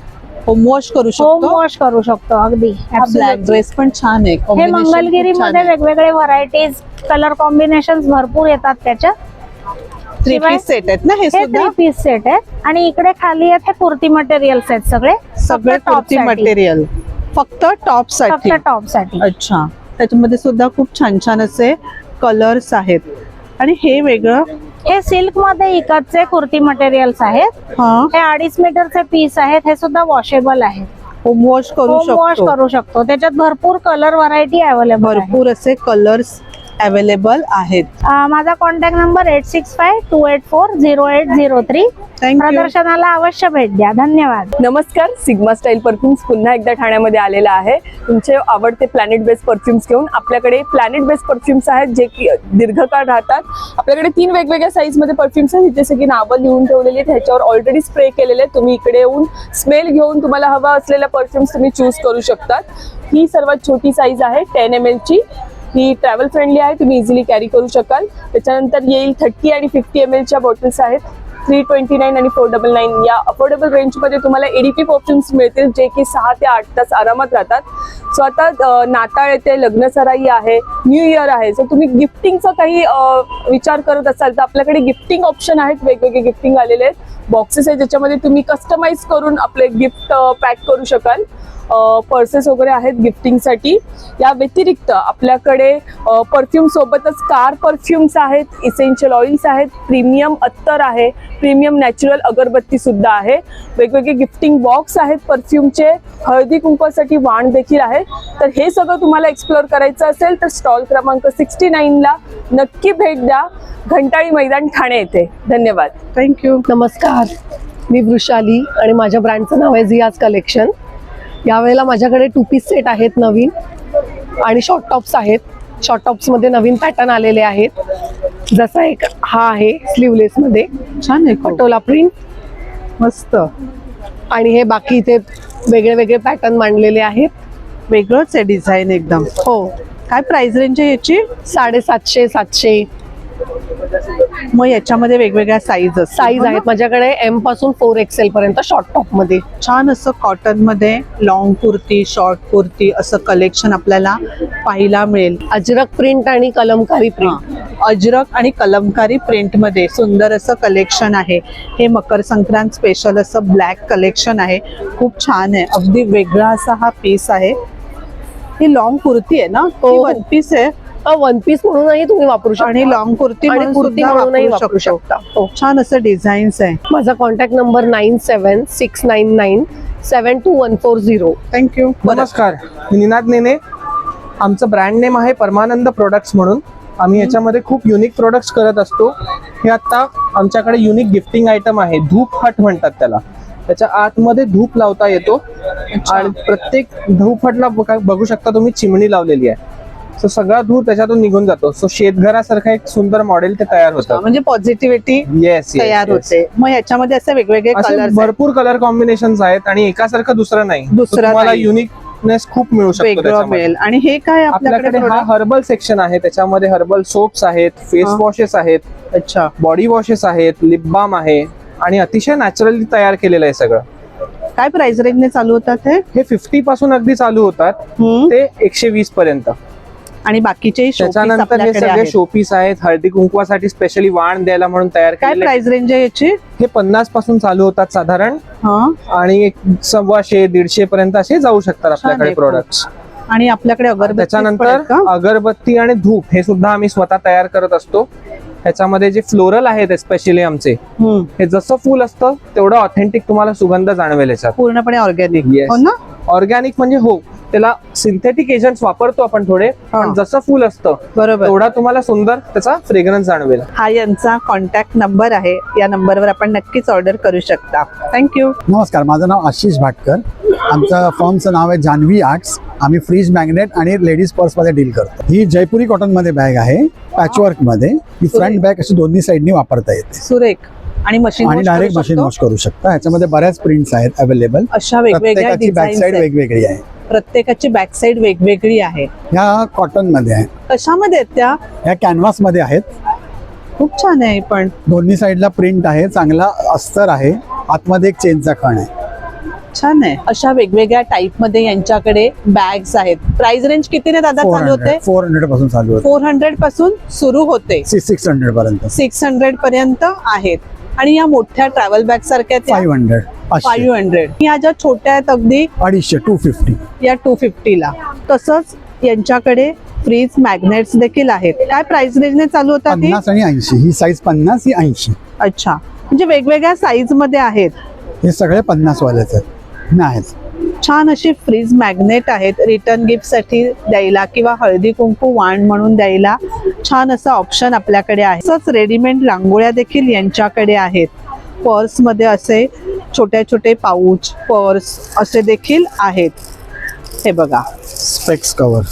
होम वॉश करू होम शकतो. वॉश करू शकतो अगदी. ब्लॅक ड्रेस पण छान आहे. हे combination मंगलगिरी खूप छान मध्ये आहे. वेगवेगळे व्हरायटीज, कलर कॉम्बिनेशन भरपूर येतात त्याच्यात. 3 पीस सेट आहेत ना हे हे सुद्धा? 3 पीस सेट आहेत आणि इकडे खाली आहेत हे कुर्ती मटेरियल्स आहेत सगळे. सगळे फक्त top कुर्ती साठी. मटेरियल फक्त टॉप साठी. फक्त टॉप साठी. अच्छा, त्याच्यामध्ये सुद्धा खूप छान छान असे कलर्स आहेत. आणि हे वेगळं, हे सिल्क मध्ये इकतचे कुर्ती मटेरियल्स आहेत. हा, हे 2.5 मीटरचे पीस आहेत. हे सुद्धा वॉशेबल आहेत. होम वॉश करू होम वॉश शकतो. करू शकतो. त्याच्यात भरपूर कलर व्हरायटी अवेलेबल आहे. भरपूर असे कलर्स अवेलेबल आहेत. माझा कॉन्टॅक्ट नंबर 8652840803. थँक्यू. प्रदर्शनाला अवश्य भेट द्या. धन्यवाद. नमस्कार, सिग्मा स्टाईल परफ्युम्स पुन्हा एकदा ठाण्यामध्ये आलेला आहे. तुमचे आवडते प्लॅनेट बेस्ड परफ्युम्स घेऊन. आपल्याकडे प्लॅनेट बेस्ड परफ्युम्स आहेत जे की दीर्घकाळ राहतात. आपल्याकडे 3 वेगवेगळ्या साईज मध्ये परफ्युम्स आहेत जसे की नावं लिहून ठेवलेली आहेत. ह्याच्यावर ऑलरेडी स्प्रे केलेले आहेत. तुम्ही इकडे येऊन स्मेल घेऊन तुम्हाला हवा असलेला परफ्युम्स तुम्ही चूज करू शकतात. ही सर्वात छोटी साईज आहे 10 ml ची. ही ट्रॅव्हल फ्रेंडली आहे, तुम्ही इझिली कॅरी करू शकाल. त्याच्यानंतर येईल 30 आणि 50 ml च्या बॉटल्स आहेत. 329 आणि 499 या अफोर्डेबल रेंजमध्ये तुम्हाला एडीपी परफ्युम्स मिळतील जे की 6 ते 8 तास आरामात राहतात. सो आता नाताळ येते, लग्नसराई आहे, न्यू इयर आहे. सो तुम्ही गिफ्टिंगचा काही विचार करत असाल तर आपल्याकडे गिफ्टिंग ऑप्शन आहेत. वेगवेगळे गिफ्टिंग आलेले आहेत. बॉक्सेस आहेत ज्याच्यामध्ये तुम्ही कस्टमाइज करून आपले गिफ्ट पॅक करू शकाल. पर्सेस वगैरे आहेत गिफ्टिंगसाठी. या व्यतिरिक्त आपल्याकडे परफ्यूम सोबतच कार परफ्युम्स आहेत, इसेन्शियल ऑइल्स आहेत, प्रीमियम अत्तर आहे, प्रीमियम नॅचरल अगरबत्ती सुद्धा आहे. वेगवेगळे गिफ्टिंग बॉक्स आहेत परफ्यूमचे. हळदी कुंकवासाठी वाण देखील आहे. तर हे सगळं तुम्हाला एक्सप्लोर करायचं असेल तर स्टॉल क्रमांक 69 ला नक्की भेट द्या. घंटाळी मैदान ठाणे येथे. धन्यवाद. थँक्यू. नमस्कार, मी वृषाली आणि माझ्या ब्रँडचं नाव आहे झियाज कलेक्शन. यावेळेला माझ्याकडे 2 पीस सेट आहेत नवीन आणि शॉर्ट टॉप्स आहेत. शॉर्ट टॉप्समध्ये नवीन पॅटर्न आलेले आहेत. जसा एक हा आहे स्लीवलेस मध्ये, छान आहे. पटोला प्रिंट मस्त. आणि हे बाकी इथे वेगळे वेगळे पॅटर्न मांडलेले आहेत. वेगळंच आहे डिझाईन एकदम. हो. काय प्राइस रेंज आहे याची? 750 700 मग याच्यामध्ये वेगवेगळ्या साईज आहेत माझ्याकडे. M पासून 4XL पर्यंत शॉर्ट टॉप मध्ये. छान असं कॉटन मध्ये लॉंग कुर्ती, शॉर्ट कुर्ती असं कलेक्शन आपल्याला पाहायला मिळेल. अजरक प्रिंट आणि कलमकारी प्रिंट. अजरक आणि कलमकारी प्रिंट मध्ये सुंदर असं कलेक्शन आहे. हे मकर संक्रांत स्पेशल असं ब्लॅक कलेक्शन आहे. खूप छान आहे. अगदी वेगळा असा हा पीस आहे. ही लॉंग कुर्ती आहे ना? वन पीस आहे. वन पीस म्हणूनही तुम्ही वापरू शकता आणि लॉंग कुर्ती म्हणूनही वापरू शकता. छान असं डिझाईन्स आहे. माझा कॉन्टॅक्ट नंबर 9769972140. थँक्यू. नमस्कार, मी निनाद नेने. आमचं ब्रँड नेम आहे परमानंद प्रोडक्ट्स म्हणून. आम्ही याच्यामध्ये खूप युनिक प्रोडक्ट्स करत असतो. हे आता आमच्याकडे युनिक गिफ्टिंग आयटम आहे. धूप हट म्हणतात त्याला. त्याच्या आतमध्ये धूप लावता येतो आणि प्रत्येक धूप हटला बघू शकता तुम्ही चिमणी लावलेली आहे. सो सगळा धूर त्याच्यातून निघून जातो. सो शेतघरासारखं एक सुंदर मॉडेल ते तयार होतं. म्हणजे पॉझिटिव्हिटी तयार होते. मग याच्यामध्ये असे वेगवेगळे कलर, भरपूर कलर कॉम्बिनेशन्स आहेत आणि एकासारखं दुसरं नाही. तुम्हाला युनिकनेस खूप मिळू शकतो मिळेल. आणि हे काय आपल्याकडे हा हर्बल सेक्शन आहे. त्याच्यामध्ये हर्बल सोप्स आहेत, फेस वॉशेस आहेत, अच्छा, बॉडी वॉशेस आहेत, लिप बाम आहे आणि अतिशय नॅचरली तयार केलेलं आहे सगळं. काय प्राइस रेंजने चालू होतात हे? 50 पासून अगदी चालू होतात ते 120 पर्यंत. आणि बाकीचे त्याच्यानंतर हे सगळे शोपीस आहेत. हळदी कुंकवासाठी स्पेशली वाण द्यायला म्हणून तयार केलेले. काय प्राइस रेंज आहे याची? हे 50 पासून चालू होतात साधारण. आणि 100-150 पर्यंत असे जाऊ शकतात आपल्याकडे प्रोडक्ट्स. आणि आपल्याकडे अगरबत्ती. त्याच्यानंतर अगरबत्ती आणि धूप हे सुद्धा आम्ही स्वतः तयार करत असतो. ह्याच्यामध्ये जे फ्लोरल आहेत स्पेशली आमचे, हे जसं फुल असतं तेवढं ऑथेंटिक तुम्हाला सुगंध जाणवेल याच्यात. पूर्णपणे ऑर्गॅनिक. ऑर्गॅनिक म्हणजे हो, त्याला सिंथेटिक एजंट्स वापरतो आपण थोडे, पण जसं फुल असतं बरोबर तेवढा तुम्हाला सुंदर त्याचा फ्रेग्रन्स जाणवेल. हा यांचा कॉन्टॅक्ट नंबर आहे, या नंबरवर आपण नक्कीच ऑर्डर करू शकता. थँक्यू. नमस्कार, माझं नाव आशिष भाटकर. आमचं फर्मचं नाव आहे जान्हवी आर्ट्स. आम्ही फ्रीज मॅग्नेट आणि लेडीज पर्समध्ये डील करतो. ही जयपुरी कॉटनमध्ये बॅग आहे, पॅचवर्कमध्ये. ही फ्रंट बॅग अशी दोन्ही साईडनी वापरता येते. सुरेख आणि मशीन आणि डायरेक्ट मशीन वॉश करू शकता. ह्याच्यामध्ये बऱ्याच प्रिंट्स आहेत अवेलेबल. अशा वेगवेगळ्या प्रत्येकाची बॅक डिझाईन्स साईड आहेत. वेगवेगळी आहे. प्रत्येकाची बॅक साईड वेगवेगळी आहे. ह्या कॉटन मध्ये आहे. कशामध्ये आहेत त्या? ह्या कॅनव्हास मध्ये आहेत. खूप छान आहे. पण दोन्ही साईडला प्रिंट आहे, चांगला अस्तर आहे, आतमध्ये एक चेनचा खण आहे. छान आहे. अशा वेगवेगळ्या टाईप मध्ये यांच्याकडे बॅग्स आहेत. प्राइस रेंज किती ने दादा चालू होते? 400 पासून चालू होते. 400 पासून सुरू होते, 600 पर्यंत. 600 पर्यंत आहेत. आणि या मोठ्या ट्रॅव्हल बॅग सारख्या 500 500. या ज्या छोट्या आहेत अगदी 250 250 या 250 ला. तसंच यांच्याकडे फ्रीज मॅग्नेट्स देखील आहेत. काय प्राइस रेंजने चालू होतात? 50 आणि 80. ही साईज 50, ही 80. अच्छा, म्हणजे वेगवेगळ्या साईज मध्ये आहेत. हे सगळे 50 वालेच आहेत. छान अशी फ्रीज मॅग्नेट आहेत, रिटर्न गिफ्ट साठी द्यायला किंवा हळदी कुंकू वाण म्हणून द्यायला छान असं ऑप्शन आपल्याकडे आहे. तसंच रेडीमेड रांगोळ्या देखील यांच्याकडे आहेत. पर्स मध्ये असे छोटे छोटे पाऊच, पर्स असे देखील आहेत. हे बघा, स्पेक्स कव्हर,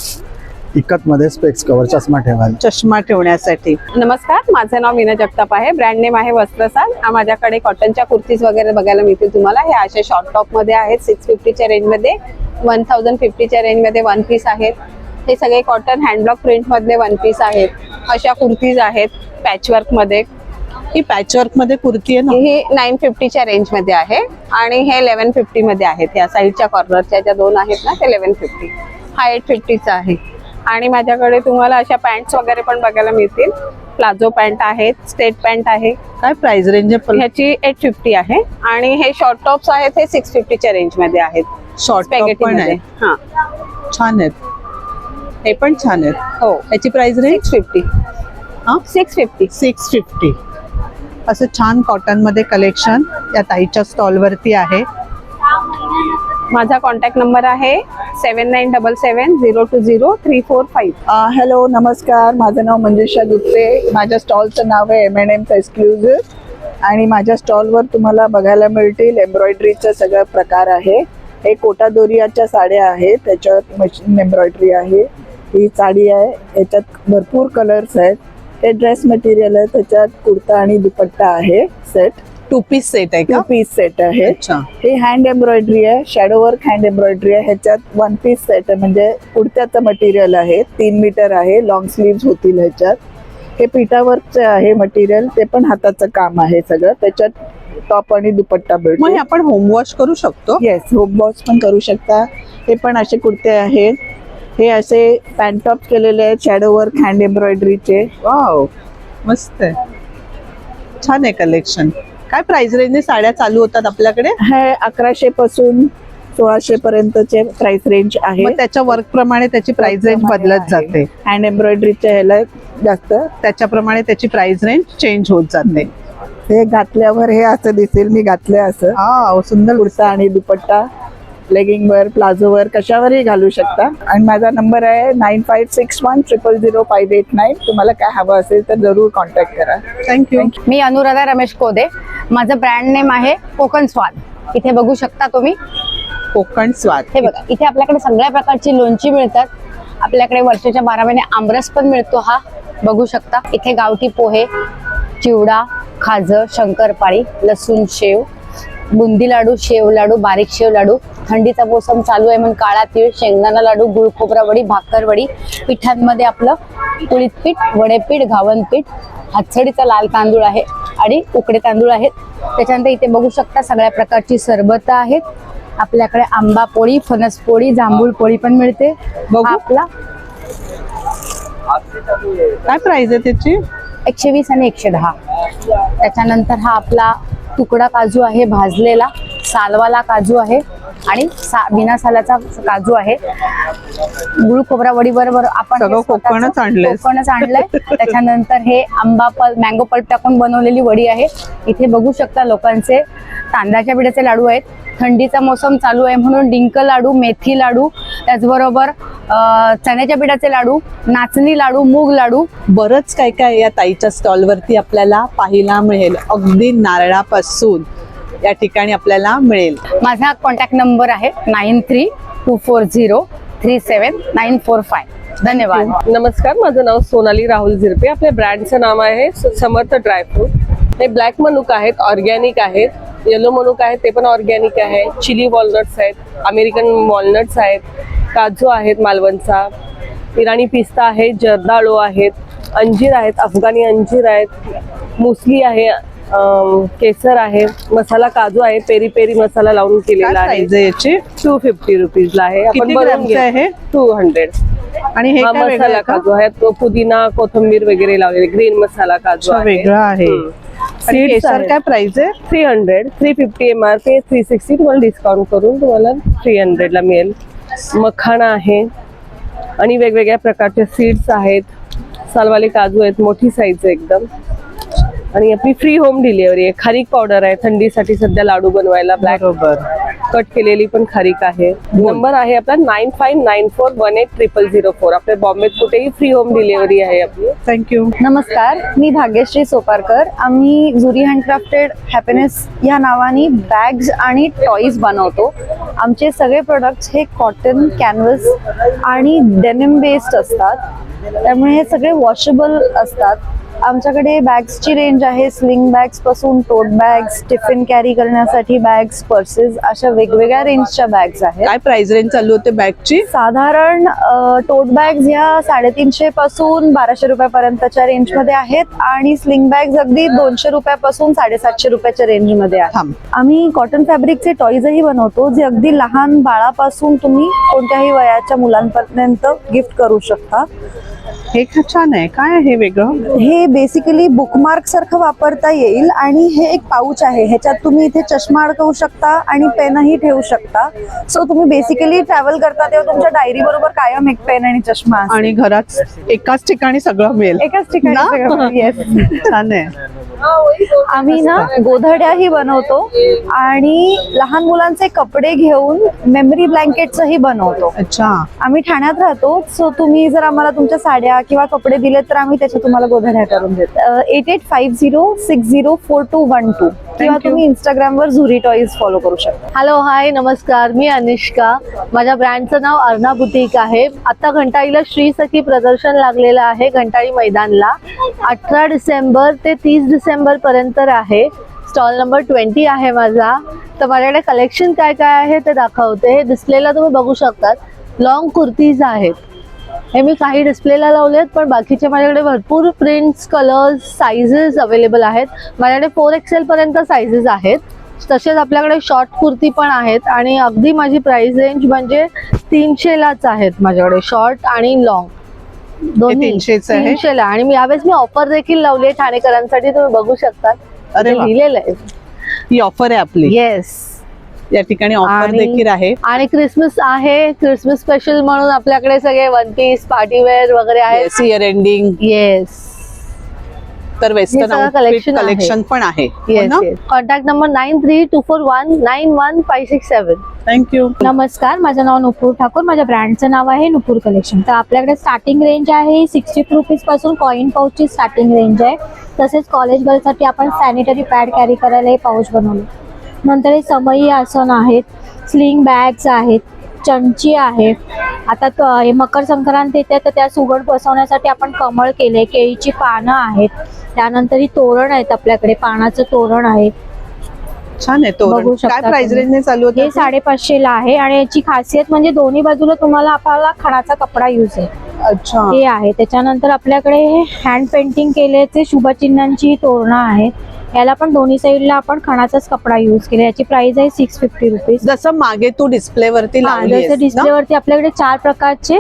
इकत मध्ये स्पेक्स कव्हर, चष्मा ठेवायला, चष्मा ठेवण्यासाठी. नमस्कार, माझं नाव मीना जगताप आहे. ब्रँड नेम आहे वस्त्रसाल. माझ्याकडे कॉटनच्या कुर्तीज वगैरे बघायला मिळतील तुम्हाला. हे असे शॉर्ट टॉप मध्ये आहेत, 650च्या रेंजमध्ये, 1050च्या रेंजमध्ये वन पीस आहेत. हे सगळे कॉटन हँडब्लॉक प्रिंट मधले वन पीस आहेत. अशा कुर्तीज आहेत पॅचवर्क मध्ये. ही पॅचवर्क मध्ये कुर्ती आहे ना? ही 950च्या रेंजमध्ये आहे आणि हे 1150 मध्ये आहेत. या साईडच्या कॉर्नरच्या ज्या दोन आहेत ना, ते 1150. हा 850चा आहे. आणि माझ्याकडे तुम्हाला अशा पॅन्ट्स वगैरे पण बघायला मिळतील. प्लाझो पॅन्ट आहेत, स्टेट पॅन्ट आहे. काय प्राइस रेंज आहे? ह्याची 850 आहे. आणि हे शॉर्ट टॉप्स आहेत, हे 650च्या रेंजमध्ये आहेत. शॉर्ट टॉप पण आहे. हा, छान आहेत. हे पण छान आहेत. हो. याची प्राइस रेंज 650. हा, 650. असं छान कॉटन मध्ये कलेक्शन या ताईच्या स्टॉल वरती आहे. माझा कॉन्टॅक्ट नंबर आहे 7977020345. हॅलो, नमस्कार. माझं नाव मंजुषा गुप्ते. माझ्या स्टॉलचं नाव आहे M&M एक्सक्लुझिव्ह. आणि माझ्या स्टॉलवर तुम्हाला बघायला मिळतील एम्ब्रॉयडरीचं सगळं प्रकार आहे. हे कोटा दोरियाच्या साड्या आहेत, त्याच्यावर मशीन एम्ब्रॉयडरी आहे. ही साडी आहे, याच्यात भरपूर कलर्स आहेत. हे ड्रेस मटेरियल आहे, त्याच्यात कुर्ता आणि दुपट्टा आहे. सेट 2 पीस सेट आहे का? 2 पीस सेट आहे. अच्छा. हे हँड एम्ब्रॉयडरी आहे, शॅडो वर्क हँड एम्ब्रॉयडरी आहे. ह्याच्यात 1 पीस सेट आहे, म्हणजे कुर्त्याचं मटेरियल आहे. 3 मीटर आहे, लॉंग स्लीव्स होतील ह्याच्यात. हे पिठावर्कचं आहे मटेरियल, ते पण हाताचं काम आहे सगळं. त्याच्यात टॉप आणि दुपट्टा भेटतो. मग हे आपण होम वॉश करू शकतो? येस, होम वॉश पण करू शकता. हे पण असे कुर्ते आहेत. हे असे पॅन्ट टॉप केलेले आहेत, शॅडो वर्क हँड एम्ब्रॉयडरीचे. वाव, मस्त आहे. छान आहे कलेक्शन. काय प्राइस रेंजने साड्या चालू होतात आपल्याकडे? हे 1100 पासून 1600 पर्यंतचे प्राइस रेंज आहे. मग त्याच्या वर्क प्रमाणे त्याची प्राइस रेंज बदलत जाते. हँड एम्ब्रॉयडरीच्या ह्याला जास्त, त्याच्याप्रमाणे त्याची प्राइस रेंज चेंज होत जाते. हे घातल्यावर हे असं दिसेल, मी घातलंय असं. सुंदर कुर्ता आणि दुपट्टा लेगिंगवर, प्लाझोवर, कशावरही घालू शकता. आणि माझा नंबर आहे 9561000589. तुम्हाला काय हवं असेल तर जरूर कॉन्टॅक्ट करा. थँक्यू. मी अनुराधा रमेश कोदे. माझं ब्रँड नेम आहे कोकण स्वाद. इथे बघू शकता तुम्ही कोकण स्वाद. हे बघा, इथे आपल्याकडे सगळ्या प्रकारची लोणची मिळतात. आपल्याकडे वर्षाच्या 12 महिने आमरस पण मिळतो. हा बघू शकता. इथे गावठी पोहे, चिवडा, खाजं, शंकरपाळी, लसूण शेव, बुंदी लाडू, शेव लाडू, बारीक शेव लाडू. थंडीचा मोसम चालू आहे म्हणून काळा तीळ, शेंगदाणा लाडू, गुळ खोबरा वडी, भाकर वडी. पिठांमध्ये आपलं कुळीत पीठ, वडेपीठ, घावन पीठ, हातसडीचा लाल तांदूळ आहे आणि उकडे तांदूळ आहेत. त्याच्यानंतर इथे बघू शकता सगळ्या प्रकारची सरबत आहेत. आपल्याकडे आंबा पोळी, फणस पोळी, जांभूळ पोळी पण मिळते. आपला काय प्राइस आहे त्याची? 120 आणि 110. त्याच्यानंतर हा आपला तुकडा काजू आहे भाजलेला, सालवाला काजू आहे आणि बिना सालाचा काजू आहे. गुळ खोबरा वडी बरोबर आपण कोकणच आणलंय. त्याच्यानंतर हे आंबा मँगो पल्प टाकून बनवलेली वडी आहे. इथे बघू शकता लोकांचे तांदळाच्या पिठाचे लाडू आहेत. थंडीचा मोसम चालू आहे म्हणून डिंक लाडू, मेथी लाडू, त्याचबरोबर चण्याच्या पिठाचे लाडू, नाचणी लाडू, मूग लाडू, बरंच काय काय या ताईच्या स्टॉल वरती आपल्याला पाहायला मिळेल. अगदी नारळापासून या ठिकाणी आपल्याला मिळेल. माझा कॉन्टॅक्ट नंबर आहे 9324037945. धन्यवाद. नमस्कार, माझं नाव सोनाली राहुल झिरपे. आपल्या ब्रँडचं नाव आहे समर्थ ड्रायफ्रूट. हे ब्लॅक मनुका आहेत, ऑर्गॅनिक आहेत. येलो मनुका आहेत, ते पण ऑर्गॅनिक आहे. चिली वॉलनट्स आहेत, अमेरिकन वॉलनट्स आहेत, काजू आहेत मालवणचा, इराणी पिस्ता आहे, जर्दाळू आहेत, अंजीर आहेत, अफगाणी अंजीर आहेत, मुसली आहे, केसर आहे, मसाला काजू आहे, पेरी पेरी मसाला लावून केलेला आहे. याची 250 रुपीजला आहे. किती ग्रॅमचं आहे? 200. आणि हे काय वेगळं मसाला आहे का? काजू आहे, तो पुदिना कोथिंबीर वगैरे लावलेले, ग्रीन मसाला काजू आहे. वेगळा आहे. आणि केसर काय प्राइस आहे? 300, 350 MRP, 360 तुम्हाला डिस्काउंट करून तुम्हाला 300 ला मिळेल. मखाना आहे आणि वेगवेगळ्या प्रकारचे सीड्स आहेत. सालवाले काजू आहेत, मोठी साईज आहे एकदम. आणि आपली फ्री होम डिलिव्हरी आहे. खारीक पावडर आहे थंडीसाठी सध्या लाडू बनवायला. ब्लॅक कट केलेली पण खारीक आहे. नंबर आहे आपला 9594180004. आपल्या बॉम्बेत कुठेही फ्री होम डिलिव्हरी आहे आपली. थँक्यू. नमस्कार, मी भाग्यश्री सोपारकर. आम्ही जुरी हँडक्राफ्टेड हॅपीनेस या नावाने बॅग्स आणि टॉईज बनवतो. आमचे सगळे प्रोडक्ट्स हे कॉटन, कॅनव्हस आणि डेनिम बेस्ड असतात, त्यामुळे हे सगळे वॉशेबल असतात. आमच्याकडे बॅग्सची रेंज आहे स्लिंग बॅग्स पासून टोट बॅग्स, टिफिन कॅरी करण्यासाठी बॅग्स, पर्सेस, अशा वेगवेगळ्या रेंजच्या बॅग्स आहेत. काय प्राइस रेंज चालू होते बॅगची? साधारण टोट बॅग्स ह्या 350 पासून 1200 रुपयापर्यंतच्या रेंज मध्ये आहेत आणि स्लिंग बॅग्स अगदी 200 रुपयापासून 750 रुपयाच्या रेंज मध्ये आहेत. आम्ही कॉटन फॅब्रिकचे टॉईजही बनवतो, जे अगदी लहान बाळापासून तुम्ही कोणत्याही वयाच्या मुलांपर्यंत गिफ्ट करू शकता. हे छान आहे. काय आहे वेगळं? हे बेसिकली बुकमार्क सारखं वापरता येईल आणि हे एक पाऊच आहे. ह्याच्यात तुम्ही इथे चष्मा अडकवू शकता आणि पेनही ठेवू शकता. सो तुम्ही बेसिकली ट्रॅव्हल करता तेव्हा तुमच्या डायरी बरोबर कायम एक पेन आणि चष्मा असेल. आणि घरात एकाच ठिकाणी सगळं मिळेल. एकाच ठिकाणी. येस, छान आहे. आम्ही ना गोधड्याही बनवतो आणि लहान मुलांचे कपडे घेऊन मेमरी ब्लँकेटचंही बनवतो. अच्छा. आम्ही ठाण्यात राहतो, सो तुम्ही जर आम्हाला तुमच्या साड्या किंवा कपडे दिले तर आम्ही त्याच्या तुम्हाला गोधड्या करून देतो. 8850604212 किंवा तुम्ही इंस्टाग्रामवर झुरी टॉईज फॉलो करू शकता. हॅलो, हाय, नमस्कार. मी अनिष्का. माझ्या ब्रँडचं नाव अर्णा बुटीक आहे. आता घंटाळीला श्री सखी प्रदर्शन लागलेलं आहे घंटाळी मैदानला. 18 डिसेंबर ते 30 डिसेंबर पर्यंत आहे. स्टॉल नंबर 20 आहे माझा. तर माझ्याकडे कलेक्शन काय काय आहे ते दाखवते. हे डिस्प्लेला तुम्ही बघू शकतात. लॉंग कुर्तीज आहेत. हे मी काही डिस्प्लेला लावलेत, पण बाकीचे माझ्याकडे भरपूर प्रिंट्स, कलर्स, साईजेस अवेलेबल आहेत. माझ्याकडे 4XL पर्यंत साईजेस आहेत. तसेच आपल्याकडे शॉर्ट कुर्ती पण आहेत आणि अगदी माझी प्राइस रेंज म्हणजे 300लाच आहेत माझ्याकडे. शॉर्ट आणि लॉंग दोन्ही 300ला. आणि मी यावेळेस ऑफर देखील लावली आहे ठाणेकरांसाठी, तुम्ही बघू शकता. अरे लिहिलेलं आहे. ही ऑफर आहे आपली. येस, या ठिकाणी ऑफर देखील आहे. आणि क्रिसमस आहे. क्रिसमस स्पेशल म्हणून आपल्याकडे सगळे वन पीस, पार्टीवेअर वगैरे आहे. Year ending. येस. तर वेस्टर्न कलेक्शन पण आहे. Contact number 9324191567. थँक्यू. नमस्कार, माझं नाव नुपूर ठाकूर. माझ्या ब्रँडचं नाव आहे नुपूर कलेक्शन. तर आपल्याकडे स्टार्टिंग रेंज आहे 60 रुपीज पासून कॉइन पाऊचची स्टार्टिंग रेंज आहे. तसेच कॉलेज गर्लसाठी आपण सॅनिटरी पॅड कॅरी करायला हे पाऊच बनवले. नंतर हे समई आसन आहेत, स्लिंग बॅग्स आहेत, चमची आहे. आता हे मकर संक्रांत येते तर त्या सुगड बसवण्यासाठी आपण कमळ केले. केळीची पानं आहेत. त्यानंतर ही तोरण आहेत आपल्याकडे. पानाचं तोरण आहे. छान आहे तोरण. बघू काय शकता प्राइस रेंजने चालू होते? हे 550ला आहे आणि याची खासियत म्हणजे दोन्ही बाजूला तुम्हाला आपल्याला खणाचा कपडा यूज आहे. अच्छा. हे आहे. त्याच्यानंतर आपल्याकडे हे हँड पेंटिंग केल्याचे शुभचिन्हांची तोरणं आहेत. याला पण दोन्ही साईडला आपण खणाचाच कपडा यूज केला. याची प्राइस आहे 650 रुपीज. जसं मागे तू डिस्प्ले वरती लावली जसं डिस्प्ले वरती आपल्याकडे 4 प्रकारचे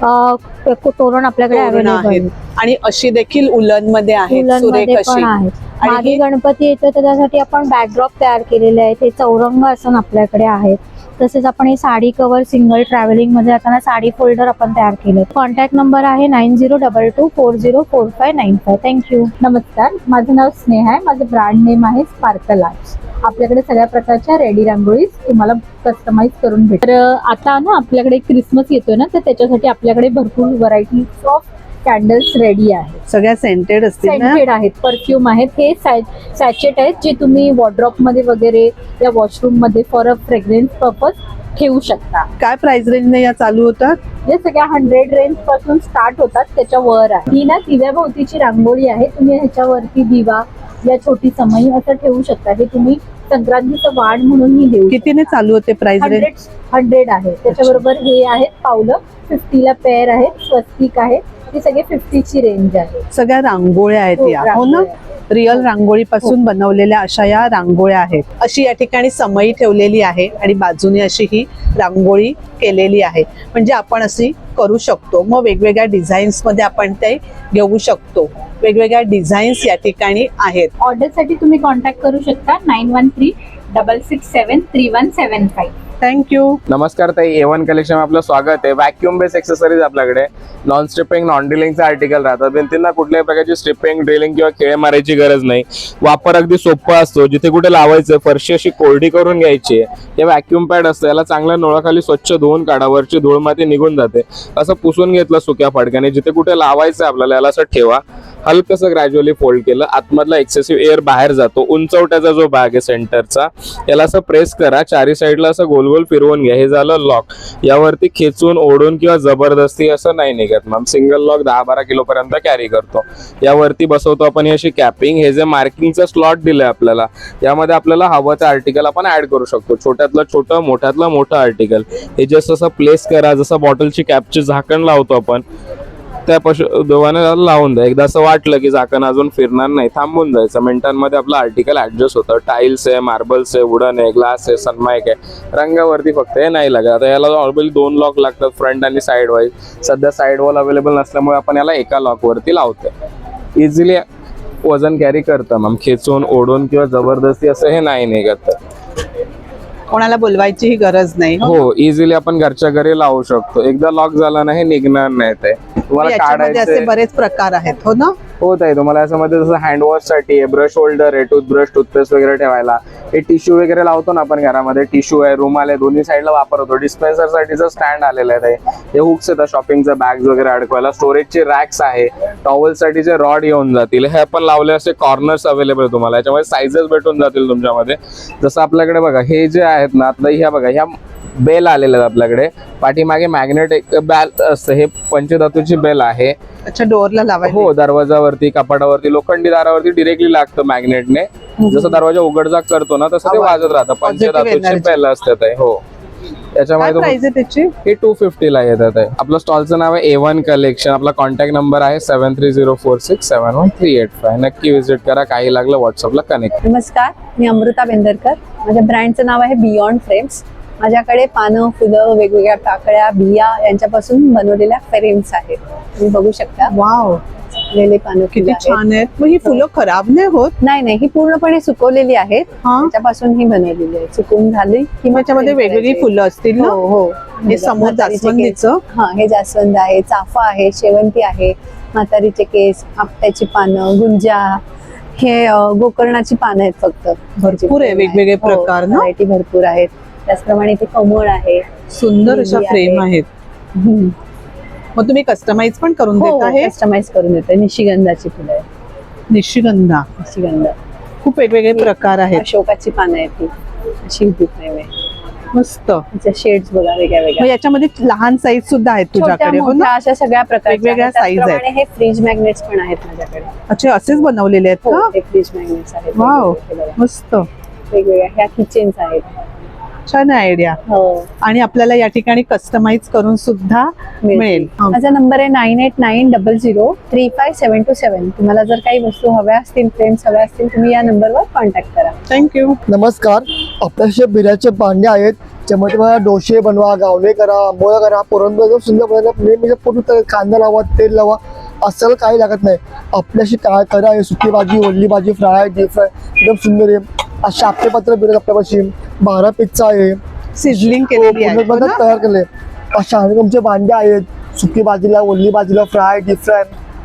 तोरण आपल्याकडे अवेलेबल आहेत. आणि अशी देखील उलन मध्ये आहेत. सुरेख अशी आहेत. मागे गणपती येतो तर त्यासाठी आपण बॅकड्रॉप तयार केलेले आहेत. ते चौरंग आसन आपल्याकडे आहेत. तसेच आपण हे साडी कव्हर सिंगल ट्रॅव्हलिंग मध्ये जाताना साडी फोल्डर आपण तयार केले. कॉन्टॅक्ट नंबर आहे 9022404595. थँक्यू. नमस्कार, माझं नाव स्नेहा आहे. माझं ब्रँड नेम आहे स्पार्कल आर्ट्स. आपल्याकडे सगळ्या प्रकारच्या रेडी रांगोळी तुम्हाला कस्टमाइज करून भेटतात. तर आता ना आपल्याकडे क्रिसमस येतोय ना, तर त्याच्यासाठी आपल्याकडे भरपूर व्हरायटीज ऑफ कॅन्डल्स रेडी आहेत. सगळ्या सेंटेड असतील ना? सेंटेड आहेत, परफ्यूम आहेत. हे सॅचेट आहेत जे तुम्ही वॉर्डरोब मध्ये वगैरे या वॉशरूम मध्ये फॉर अ फ्रेग्रन्स पर्पज ठेवू शकता. काय प्राइस रेंजने या चालू होतात? हे सगळ्या 100 रेंज पासून स्टार्ट होतात, त्याच्या वर आहे. ही ना दिव्याभोवतीची रांगोळी आहे. तुम्ही ह्याच्यावरती दिवा या छोटी समई असं ठेवू शकता. हे तुम्ही संक्रांतीचं वाण म्हणून ही देऊ. कितीने चालू होते प्राइस रेंज? 100 आहे. त्याच्याबरोबर हे आहेत पावलं, 50 ला पेअर आहेत, स्वस्तिक आहे. हे सगळे 50 ची रेंज आहे. सगळ्या रांगोळ्या आहेत या, हो ना? रिअल रांगोळी पासून बनवलेल्या अशा या रांगोळ्या आहेत. अशी या ठिकाणी समई ठेवलेली आहे आणि बाजूने अशी ही रांगोळी केलेली आहे. म्हणजे आपण अशी करू शकतो. मग वेगवेगळ्या डिझाईन्स मध्ये आपण ते घेऊ शकतो. वेगवेगळ्या डिझाईन्स या ठिकाणी आहेत. ऑर्डरसाठी तुम्ही कॉन्टॅक्ट करू शकता 9136673175. थँक्यू. नमस्कार ताई, A1 कलेक्शन में आपलं स्वागत आहे. व्हॅक्यूम बेस एक्सेसरीज आपल्याकडे नॉन स्ट्रिपिंग नॉन ड्रिलिंगचे आर्टिकल राहतात. भिंतींना कुठल्याही प्रकारची स्ट्रिपिंग ड्रिलिंग किंवा खेळ मारायची गरज नाही. वापर अगदी सोपा असतो. जिथे कुठे लावायचं, फरशी अशी कोरडी करून घ्यायची. हे व्हॅक्यूम पॅड असतं, याला चांगल्या नोळाखाली स्वच्छ धुवून काढा. वरची धूळ माती निघून जाते. असं पुसून घेतलं सुक्या फडक्याने. जिथे कुठे लावायचं आपल्याला याला असं ठेवा. हलकसं ग्रॅज्युअली फोल्ड केलं, आतमधला एक्सेसिव्ह एअर बाहेर जातो. उंचवट्याचा जो भाग आहे सेंटरचा, याला असं प्रेस करा. चारी साईडला असं गोल गोल फिरवून घ्या. हे झालं लॉक. यावरती खेचून ओढून किंवा जबरदस्ती असं नाही निघत. मग सिंगल लॉक 10-12 किलो पर्यंत कॅरी करतो. यावरती बसवतो आपण ही अशी कॅपिंग. हे जे मार्किंगचं स्लॉट दिलंय आपल्याला, यामध्ये आपल्याला हवं ते आर्टिकल आपण ऍड करू शकतो. छोट्यातलं छोटं, मोठ्यातलं मोठं आर्टिकल. हे जसं असं प्लेस करा, जसं बॉटलची कॅपची झाकण लावतो आपण त्या दोघांना लावून द्या. एकदा असं वाटलं की झाकण अजून फिरणार नाही, थांबून जायचं. मिनिटांमध्ये आपलं आर्टिकल ऍडजस्ट होतं. टाईल्स आहे, मार्बल्स आहे, वुडन आहे, ग्लास आहे, सनमाइक आहे. रंगावरती फक्त हे नाही लागत. आता याला नॉर्मली 2 लॉक लागतात, फ्रंट आणि साईड वाईज. सध्या साईड वॉल अवेलेबल नसल्यामुळे आपण याला एका लॉकवरती लावतोय. इझिली वजन कॅरी करतं मग. खेचून ओढून किंवा जबरदस्ती असं हे नाही निघत. कोणाला बोलवायचीही गरज नाही. हो, इझिली आपण घरच्या घरी लावू शकतो. एकदा लॉक झाला नाही, निघणार नाही. ते तुम्हाला याच्यामध्ये असे बरेच प्रकार आहेत, हो ना? होत आहे. तुम्हाला याच्यामध्ये जसं हँडवॉश साठी आहे, ब्रश होल्डर आहे, टूथब्रश, टूथपेस्ट वगैरे ठेवायला. हे टिश्यू वगैरे लावतो ना आपण घरामध्ये. टिश्यू आहे, रुमाल आहे, दोन्ही साईडला वापर होतो. डिस्पेन्सर साठीचं स्टँड आलेलं आहे. हे हुक्स येतात शॉपिंगच्या बॅग्स वगैरे अडकवायला. स्टोरेजचे रॅक्स आहे. टॉवेल साठीचे रॉड येऊन जातील. हे आपण लावले असे कॉर्नर्स अवेलेबल तुम्हाला. याच्यामध्ये साईजेस भेटून जातील तुमच्यामध्ये. जसं आपल्याकडे बघा हे जे आहेत ना, आता ह्या बघा ह्या बेल आलेले आहेत आपल्याकडे. पाठीमागे मॅग्नेट एक बेल असतं. हे पंचधातूची बेल आहे. अच्छा, डोअरला लावायचं? हो, दरवाजावरती, कपाटावरती, लोखंडी दारावरती डिरेक्टली लागतं मॅग्नेटने. जसं दरवाजा उघडझाक करतो ना, तसं ते वाजत राहतं. पंचधातूची बेल असतात. हो, त्याच्यामध्ये हे 250 ला येतात. आपलं स्टॉलचं नाव आहे A1 कलेक्शन. आपला कॉन्टॅक्ट नंबर आहे 7304671385. नक्की व्हिजिट करा. काही लागलं व्हॉट्सअपला कनेक्ट. नमस्कार, मी अमृता बेंदरकर. माझ्या ब्रँडचं नाव आहे बियॉन्ड फ्रेम्स. माझ्याकडे पानं, फुलं, वेगवेगळ्या पाकळ्या, बिया यांच्यापासून बनवलेल्या फ्रेम्स आहेत. तुम्ही बघू शकता. वाव, पानं किती छान आहेत. मग ही फुलं खराब नाही होत? नाही, ही पूर्णपणे सुकवलेली आहेत. त्याच्यापासून ही बनवलेली आहे. सुकून झाली की त्याच्यामध्ये वेगवेगळी फुलं असतील ना? हो. हे समोर जास्वंदीचं. हा, हे जास्वंद आहे, चाफा आहे, शेवंती आहे, म्हातारीचे केस, आपट्याची पानं, गुंजा, हे गोकर्णाची पानं आहेत. फक्त भरपूर आहे वेगवेगळे प्रकार ना? व्हरायटी भरपूर आहेत. त्याचप्रमाणे ते कमळ आहे. सुंदर अशा फ्रेम आहेत. मग तुम्ही कस्टमाइज पण करून देता? हे कस्टमाइज करून देतो. निशिगंधाची फुलं आहे. निशिगंधा. खूप वेगवेगळे प्रकार आहेत. अशोकाची पानं आहेत. ती अशी फ्रेम आहे. मस्त. शेड्स बघा वेगळ्या वेगळ्या. याच्यामध्ये लहान साईज सुद्धा आहेत तुझ्याकडे? हो ना, अशा सगळ्या प्रकारच्या वेगवेगळ्या साईज आहेत. हे फ्रीज मॅग्नेट्स पण आहेत माझ्याकडे. अच्छा, असेच बनवलेले आहेत का? हे फ्रीज मॅग्नेट्स आहेत. वाव, मस्त. वेगवेगळ्या ह्या किचन्स आहेत. छान आयडिया. आणि आपल्याला या ठिकाणी कस्टमाइज करून सुद्धा मिळेल. माझा नंबर आहे 9890035727. तुम्हाला जर काही वस्तू हव्या असतील, फ्रेम्स हव्या असतील, तुम्ही या नंबरवर कॉन्टॅक्ट करा. थँक्यू. नमस्कार, आपल्याशी बिर्याचे भांडे आहेत. ज्यामध्ये मला डोसे बनवा, गावले करा, आंबोळ्या करा, पुरणपोळी सुंदर बनवायला पूर्ण कांदा लावा, तेल लावा, असं काही लागत नाही. आपल्याशी काय करा आहे, सुकी भाजी, ओली भाजी, फ्राय, डीप फ्राय, एकदम सुंदर आहे. असे आपले पत्र बिरत आपल्यापाशी. 12 पिझ्झा आहे, सिझलिंग केलेली आहे पूर्ण हो ना? तयार केले. अशा अनेक आमचे भांडे आहेत, सुकी भाजीला, ओली भाजीला, फ्राय, डीप फ्राय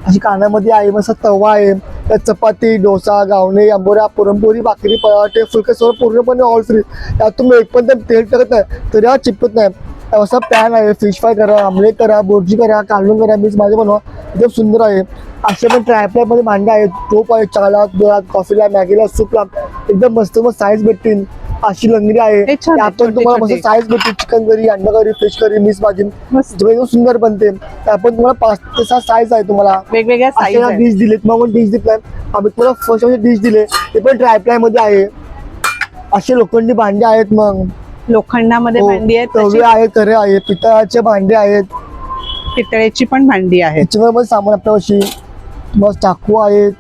अशी कानामध्ये आहे. मस्त तवा आहे, त्यात चपाती, डोसा, गावणे, आंबोऱ्या, पुरणपोळी, भाकरी, पराठे, फुलके सर्व पूर्णपणे ऑल फ्री. त्यात तुम्ही एक पण तेल टाकत नाही तरी हा चिपकत नाही. असा पॅन आहे, फिश फ्राय करा, आमलेट करा, बोर्जी करा, कालवण करा, मीच माझे बनवा, एकदम सुंदर आहे. असे पण ट्रायप्लाय मध्ये भांडे आहेत, टोप आहे, चहाला, दुधात, कॉफीला, मॅगीला, सूपला एकदम मस्त मस्त साईज भेटतील. अशी लंगरी आहे, त्यात पण तुम्हाला मस्त साईज भेटतील. चिकन करी, अंडा करी, फिश करी, मिक्स भाजी एकदम सुंदर बनते. त्यात पण तुम्हाला 5 ते 6 साईज आहे. तुम्हाला वेगवेगळ्या साईज डिश दिलेत, मग डिश दिले आम्ही तुम्हाला फर्स्ट डिश दिले, ते पण ट्रायप्लाय मध्ये आहे. असे लोखंडी भांडे आहेत, मग लोखंडामध्ये भांडी आहेत, तवे तशी आहेत, करे आहेत, पितळाचे भांडे आहेत, पितळेची पण भांडी आहेत. त्याच्यावर सामान आपल्याशी मग चाकू आहेत,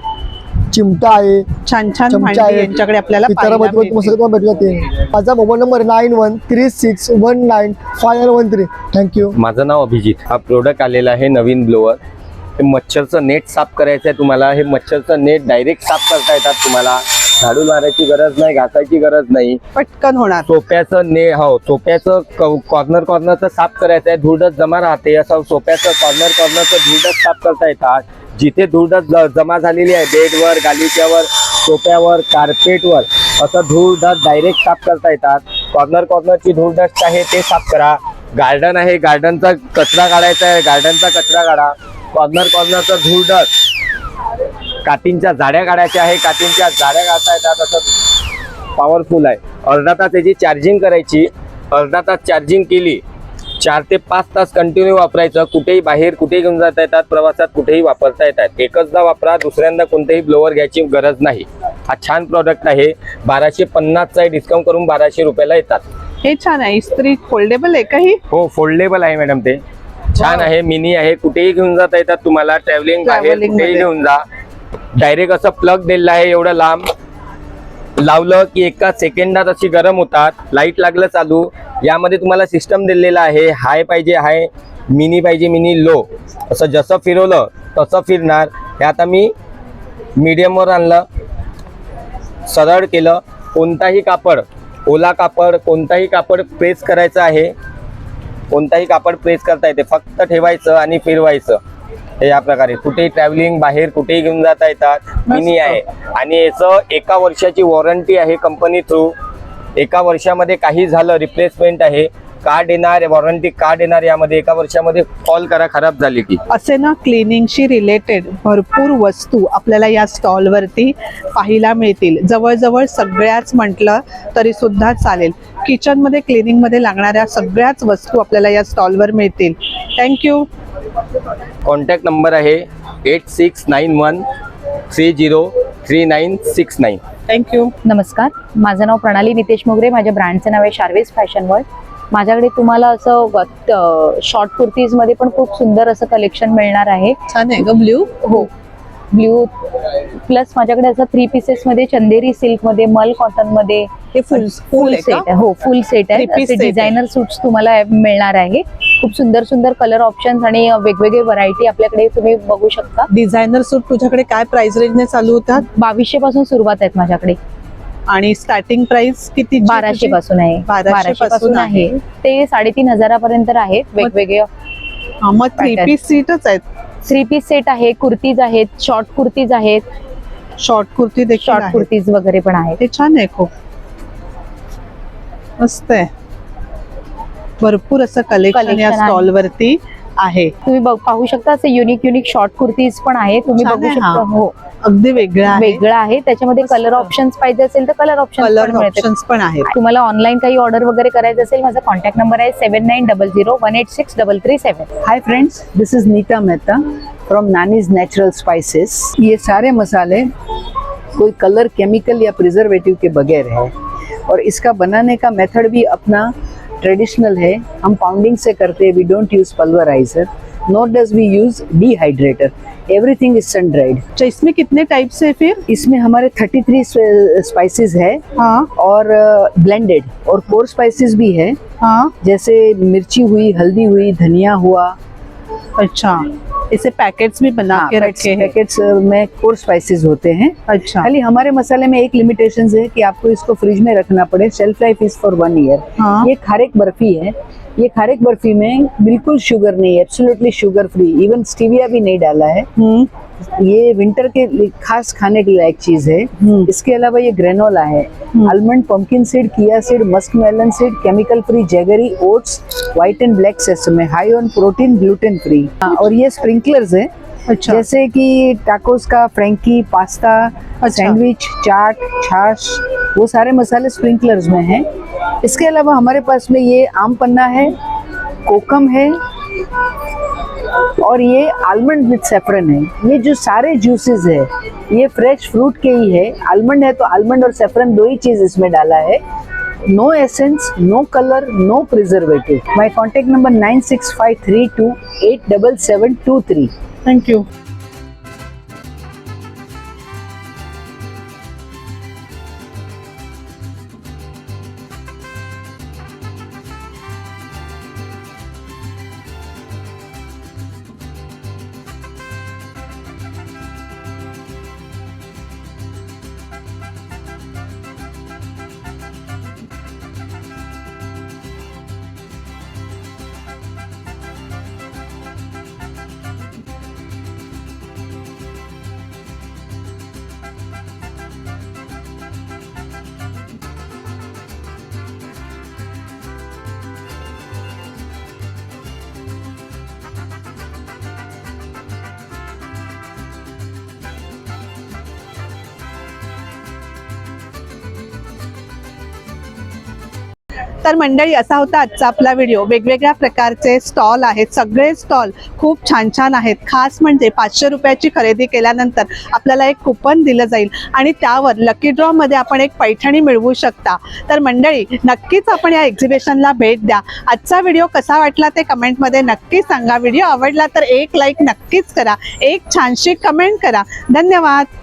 चिमटा आहे, छान छान चमचा भांडी आहे. यांच्याकडे आपल्याला पितळामध्ये पाहायला पण तुम्हाला सगळं भेटलं ते. माझा मोबाईल नंबर 9136195013. थँक्यू. माझं नाव अभिजित. हा प्रोडक्ट आलेला आहे नवीन ब्लोअर. हे मच्छरचं नेट साफ करायचं आहे तुम्हाला. हे मच्छरचं नेट डायरेक्ट साफ करता येतात तुम्हाला. झाडू मारायची गरज नाही, घासायची गरज नाही, पटकन होणार. सोप्याचं सोप्याचं कॉर्नरचं साफ करायचं आहे. धूळडस जमा राहते, असं सोप्याचं कॉर्नरचं धूळडस साफ करता येतात. जिथे धूळडस जमा झालेली आहे बेडवर, गालिच्यावर, सोप्यावर, कार्पेटवर असं धूळडस डायरेक्ट साफ करता येतात. कॉर्नरची धूळडस आहे ते साफ करा. गार्डन आहे, गार्डनचा कचरा काढायचा आहे, गार्डनचा कचरा काढा. कॉर्नरचा धूळडस, काठींच्या जाड्या काढायच्या आहे, काठींच्या जाड्या काढता येतात. असं पॉवरफुल आहे. अर्धा तास याची चार्जिंग करायची. अर्धा तास चार्जिंग केली, 4 ते 5 तास कंटिन्यू वापरायचं. कुठेही बाहेर कुठेही घेऊन जाता येतात, प्रवासात कुठेही वापरता येतात. एकचदा वापरा, दुसऱ्यांदा कोणतेही ब्लोअर घ्यायची गरज नाही. हा छान प्रॉडक्ट आहे. 1250चा डिस्काउंट करून 1200 रुपयाला येतात. हे छान आहे. इस्त्री फोल्डेबल आहे का ही? हो, फोल्डेबल आहे मॅडम. ते छान आहे, मिनी आहे, कुठेही घेऊन जाता येतात तुम्हाला. ट्रॅव्हलिंग बाहेर कुठेही घेऊन जा. डायरेक्ट असं प्लग दिलेलं आहे, एवढं लांब लावलं की एका सेकंदात अशी गरम होतात. लाईट लागलं चालू. यामध्ये तुम्हाला सिस्टम दिलेला आहे. हाय पाहिजे हाय, मिनी पाहिजे मिनी, लो, असं जसं फिरवलं तसं फिरणार. हे आता मी मीडियमवर आणलं, सरळ केलं. कोणताही कापड, ओला कापड, कोणताही कापड प्रेस करायचं आहे. कोणताही कापड प्रेस करता येते, फक्त ठेवायचं आणि फिरवायचं. हे या प्रकारे कुठेही ट्रॅव्हलिंग बाहेर कुठेही घेऊन जाता येतात. मिनी आहे आणि याचं 1 वर्षाची वॉरंटी आहे कंपनी थ्रू. 1 वर्षामध्ये काही झालं रिप्लेसमेंट आहे, कार्ड येणार, वॉरंटी कार्ड येणार. यामध्ये 1 वर्षामध्ये कॉल करा खराब झाली की. असे ना क्लिनिंगशी रिलेटेड भरपूर वस्तू आपल्याला या स्टॉलवरती पाहायला मिळतील. जवळजवळ सगळ्याच म्हटलं तरी सुद्धा चालेल. किचनमध्ये क्लिनिंगमध्ये लागणाऱ्या सगळ्याच वस्तू आपल्याला या स्टॉलवर मिळतील. थँक्यू. कॉन्टॅक्ट नंबर आहे 8691303969. थँक्यू. नमस्कार, माझं नाव प्रणाली नितेश मोगरे. माझ्या ब्रँडचं नाव आहे शार्वेज फॅशन वर्ल्ड. माझ्याकडे तुम्हाला असं शॉर्ट कुर्तीजमध्ये पण खूप सुंदर असं कलेक्शन मिळणार आहे. छान आहे ग ब्ल्यू. हो, ब्ल्यू प्लस माझ्याकडे असं 3 पीसेस मध्ये चंदेरी सिल्क मध्ये, मल कॉटन मध्ये हे फुल सेट आहे. हो, फुल सेट आहे. असे डिझायनर सूट्स तुम्हाला मिळणार आहे. खूप सुंदर सुंदर कलर ऑप्शन्स आणि वेगवेगळे व्हरायटी आपल्याकडे तुम्ही बघू शकता. डिझायनर सूट तुझ्याकडे काय प्राइस रेंजने चालू होतात? 2200 पासून सुरुवात आहेत माझ्याकडे. आणि स्टार्टिंग प्राइस किती? 1200 पासून आहे. 1200 पासून आहे ते 3500 पर्यंत आहे. वेगवेगळे मग 3 पीस सीटच आहेत. 3 पीस सेट आहे, कुर्तीज आहेत, शॉर्ट कुर्तीज आहेत, शॉर्ट कुर्ती देखील, शॉर्ट कुर्तीज वगैरे पण आहेत. ते छान आहे, खूप मस्त आहे. भरपूर असं कलेक्शन या स्टॉल वरती आहे. तुम्ही पाहू शकता असे युनिक शॉर्ट कुर्तीज पण आहे. तुम्ही बघू शकता. हो, अगदी वेगळं आहे. त्याच्यामध्ये कलर ऑप्शन्स पाहिजे असेल तर कलर ऑप्शन्स पण आहेत. तुम्हाला ऑनलाईन काही ऑर्डर वगैरे करायचं असेल, माझा कॉन्टॅक्ट नंबर आहे 7900186337. Hi friends, this is Nita Mehta from Nani's natural spices. ये सारे मसाले कोई कलर, केमिकल या प्रिजर्वेटिव के बगैर है और इसका बनाने का मेथड भी अपना ट्रेडिशनल है. हम पाउंडिंग से करते हैं. We don't use pulveriser, not does we use dehydrator. Everything is sun dried. इसमें कितने टाइप्स है फिर? इसमें हमारे 33 स्पाइसेस है. हाँ. और ब्लेंडेड और कोर स्पाइसेस भी है. हाँ. जैसे मिर्ची हुई, हल्दी हुई, धनिया हुआ. अच्छा. इसे पैकेट्स भी बना के रखे हैं। पैकेट्स में कोर स्पाइसेस होते हैं। अच्छा, खाली हमारे मसाले में एक लिमिटेशन है कि आपको इसको फ्रिज में रखना पड़े। Shelf life is for 1 year. हाँ। ये खारेक बर्फी है। ये खारेक बर्फी में बिल्कुल शुगर नहीं है, absolutely sugar free, even stevia भी नहीं डाला है। ये विंटर के लिए खास खाने के लायक चीज है। इसके अलावा ये ग्रेनोला है, almond, pumpkin seed, chia seed, musk melon seed, chemical free, jaggery, oats, white and black sesame, high on protein, gluten free. और ये स्प्रिंकलर्स है। अच्छा, जैसे कि टाकोस का, फ्रेंकी, पास्ता, सैंडविच, चाट, छाछ, वो सारे मसाले स्प्रिंकलर्स में हैं। इसके अलावा हमारे पास में ये आम पन्ना है, कोकम है और ये आलमंड विद सेफ्रन है। ये जो सारे जूसेस है ये फ्रेश फ्रूट के ही है। आलमंड है तो आलमंड और सेफ्रन 2 ही चीज इसमें डाला है। No essence, no colour, no preservative. My contact number 9653287723। Thank you. तर मंडळी, असा होता आजचा आपला व्हिडिओ। वेगवेगळ्या प्रकारचे स्टॉल आहेत, सगळे स्टॉल खूप छान छान आहेत। खास म्हणजे 500 रुपयाची खरेदी केल्यानंतर आपल्याला एक कुपन दिलं जाईल आणि त्यावर लकी ड्रॉ मध्ये आपण एक पैठणी मिळवू शकता। तर मंडळी, नक्कीच आपण या एक्झिबिशनला भेट द्या। आजचा व्हिडिओ कसा वाटला ते कमेंटमध्ये नक्की सांगा। व्हिडिओ आवडला तर एक लाईक नक्कीच करा, एक छानशी कमेंट करा। धन्यवाद।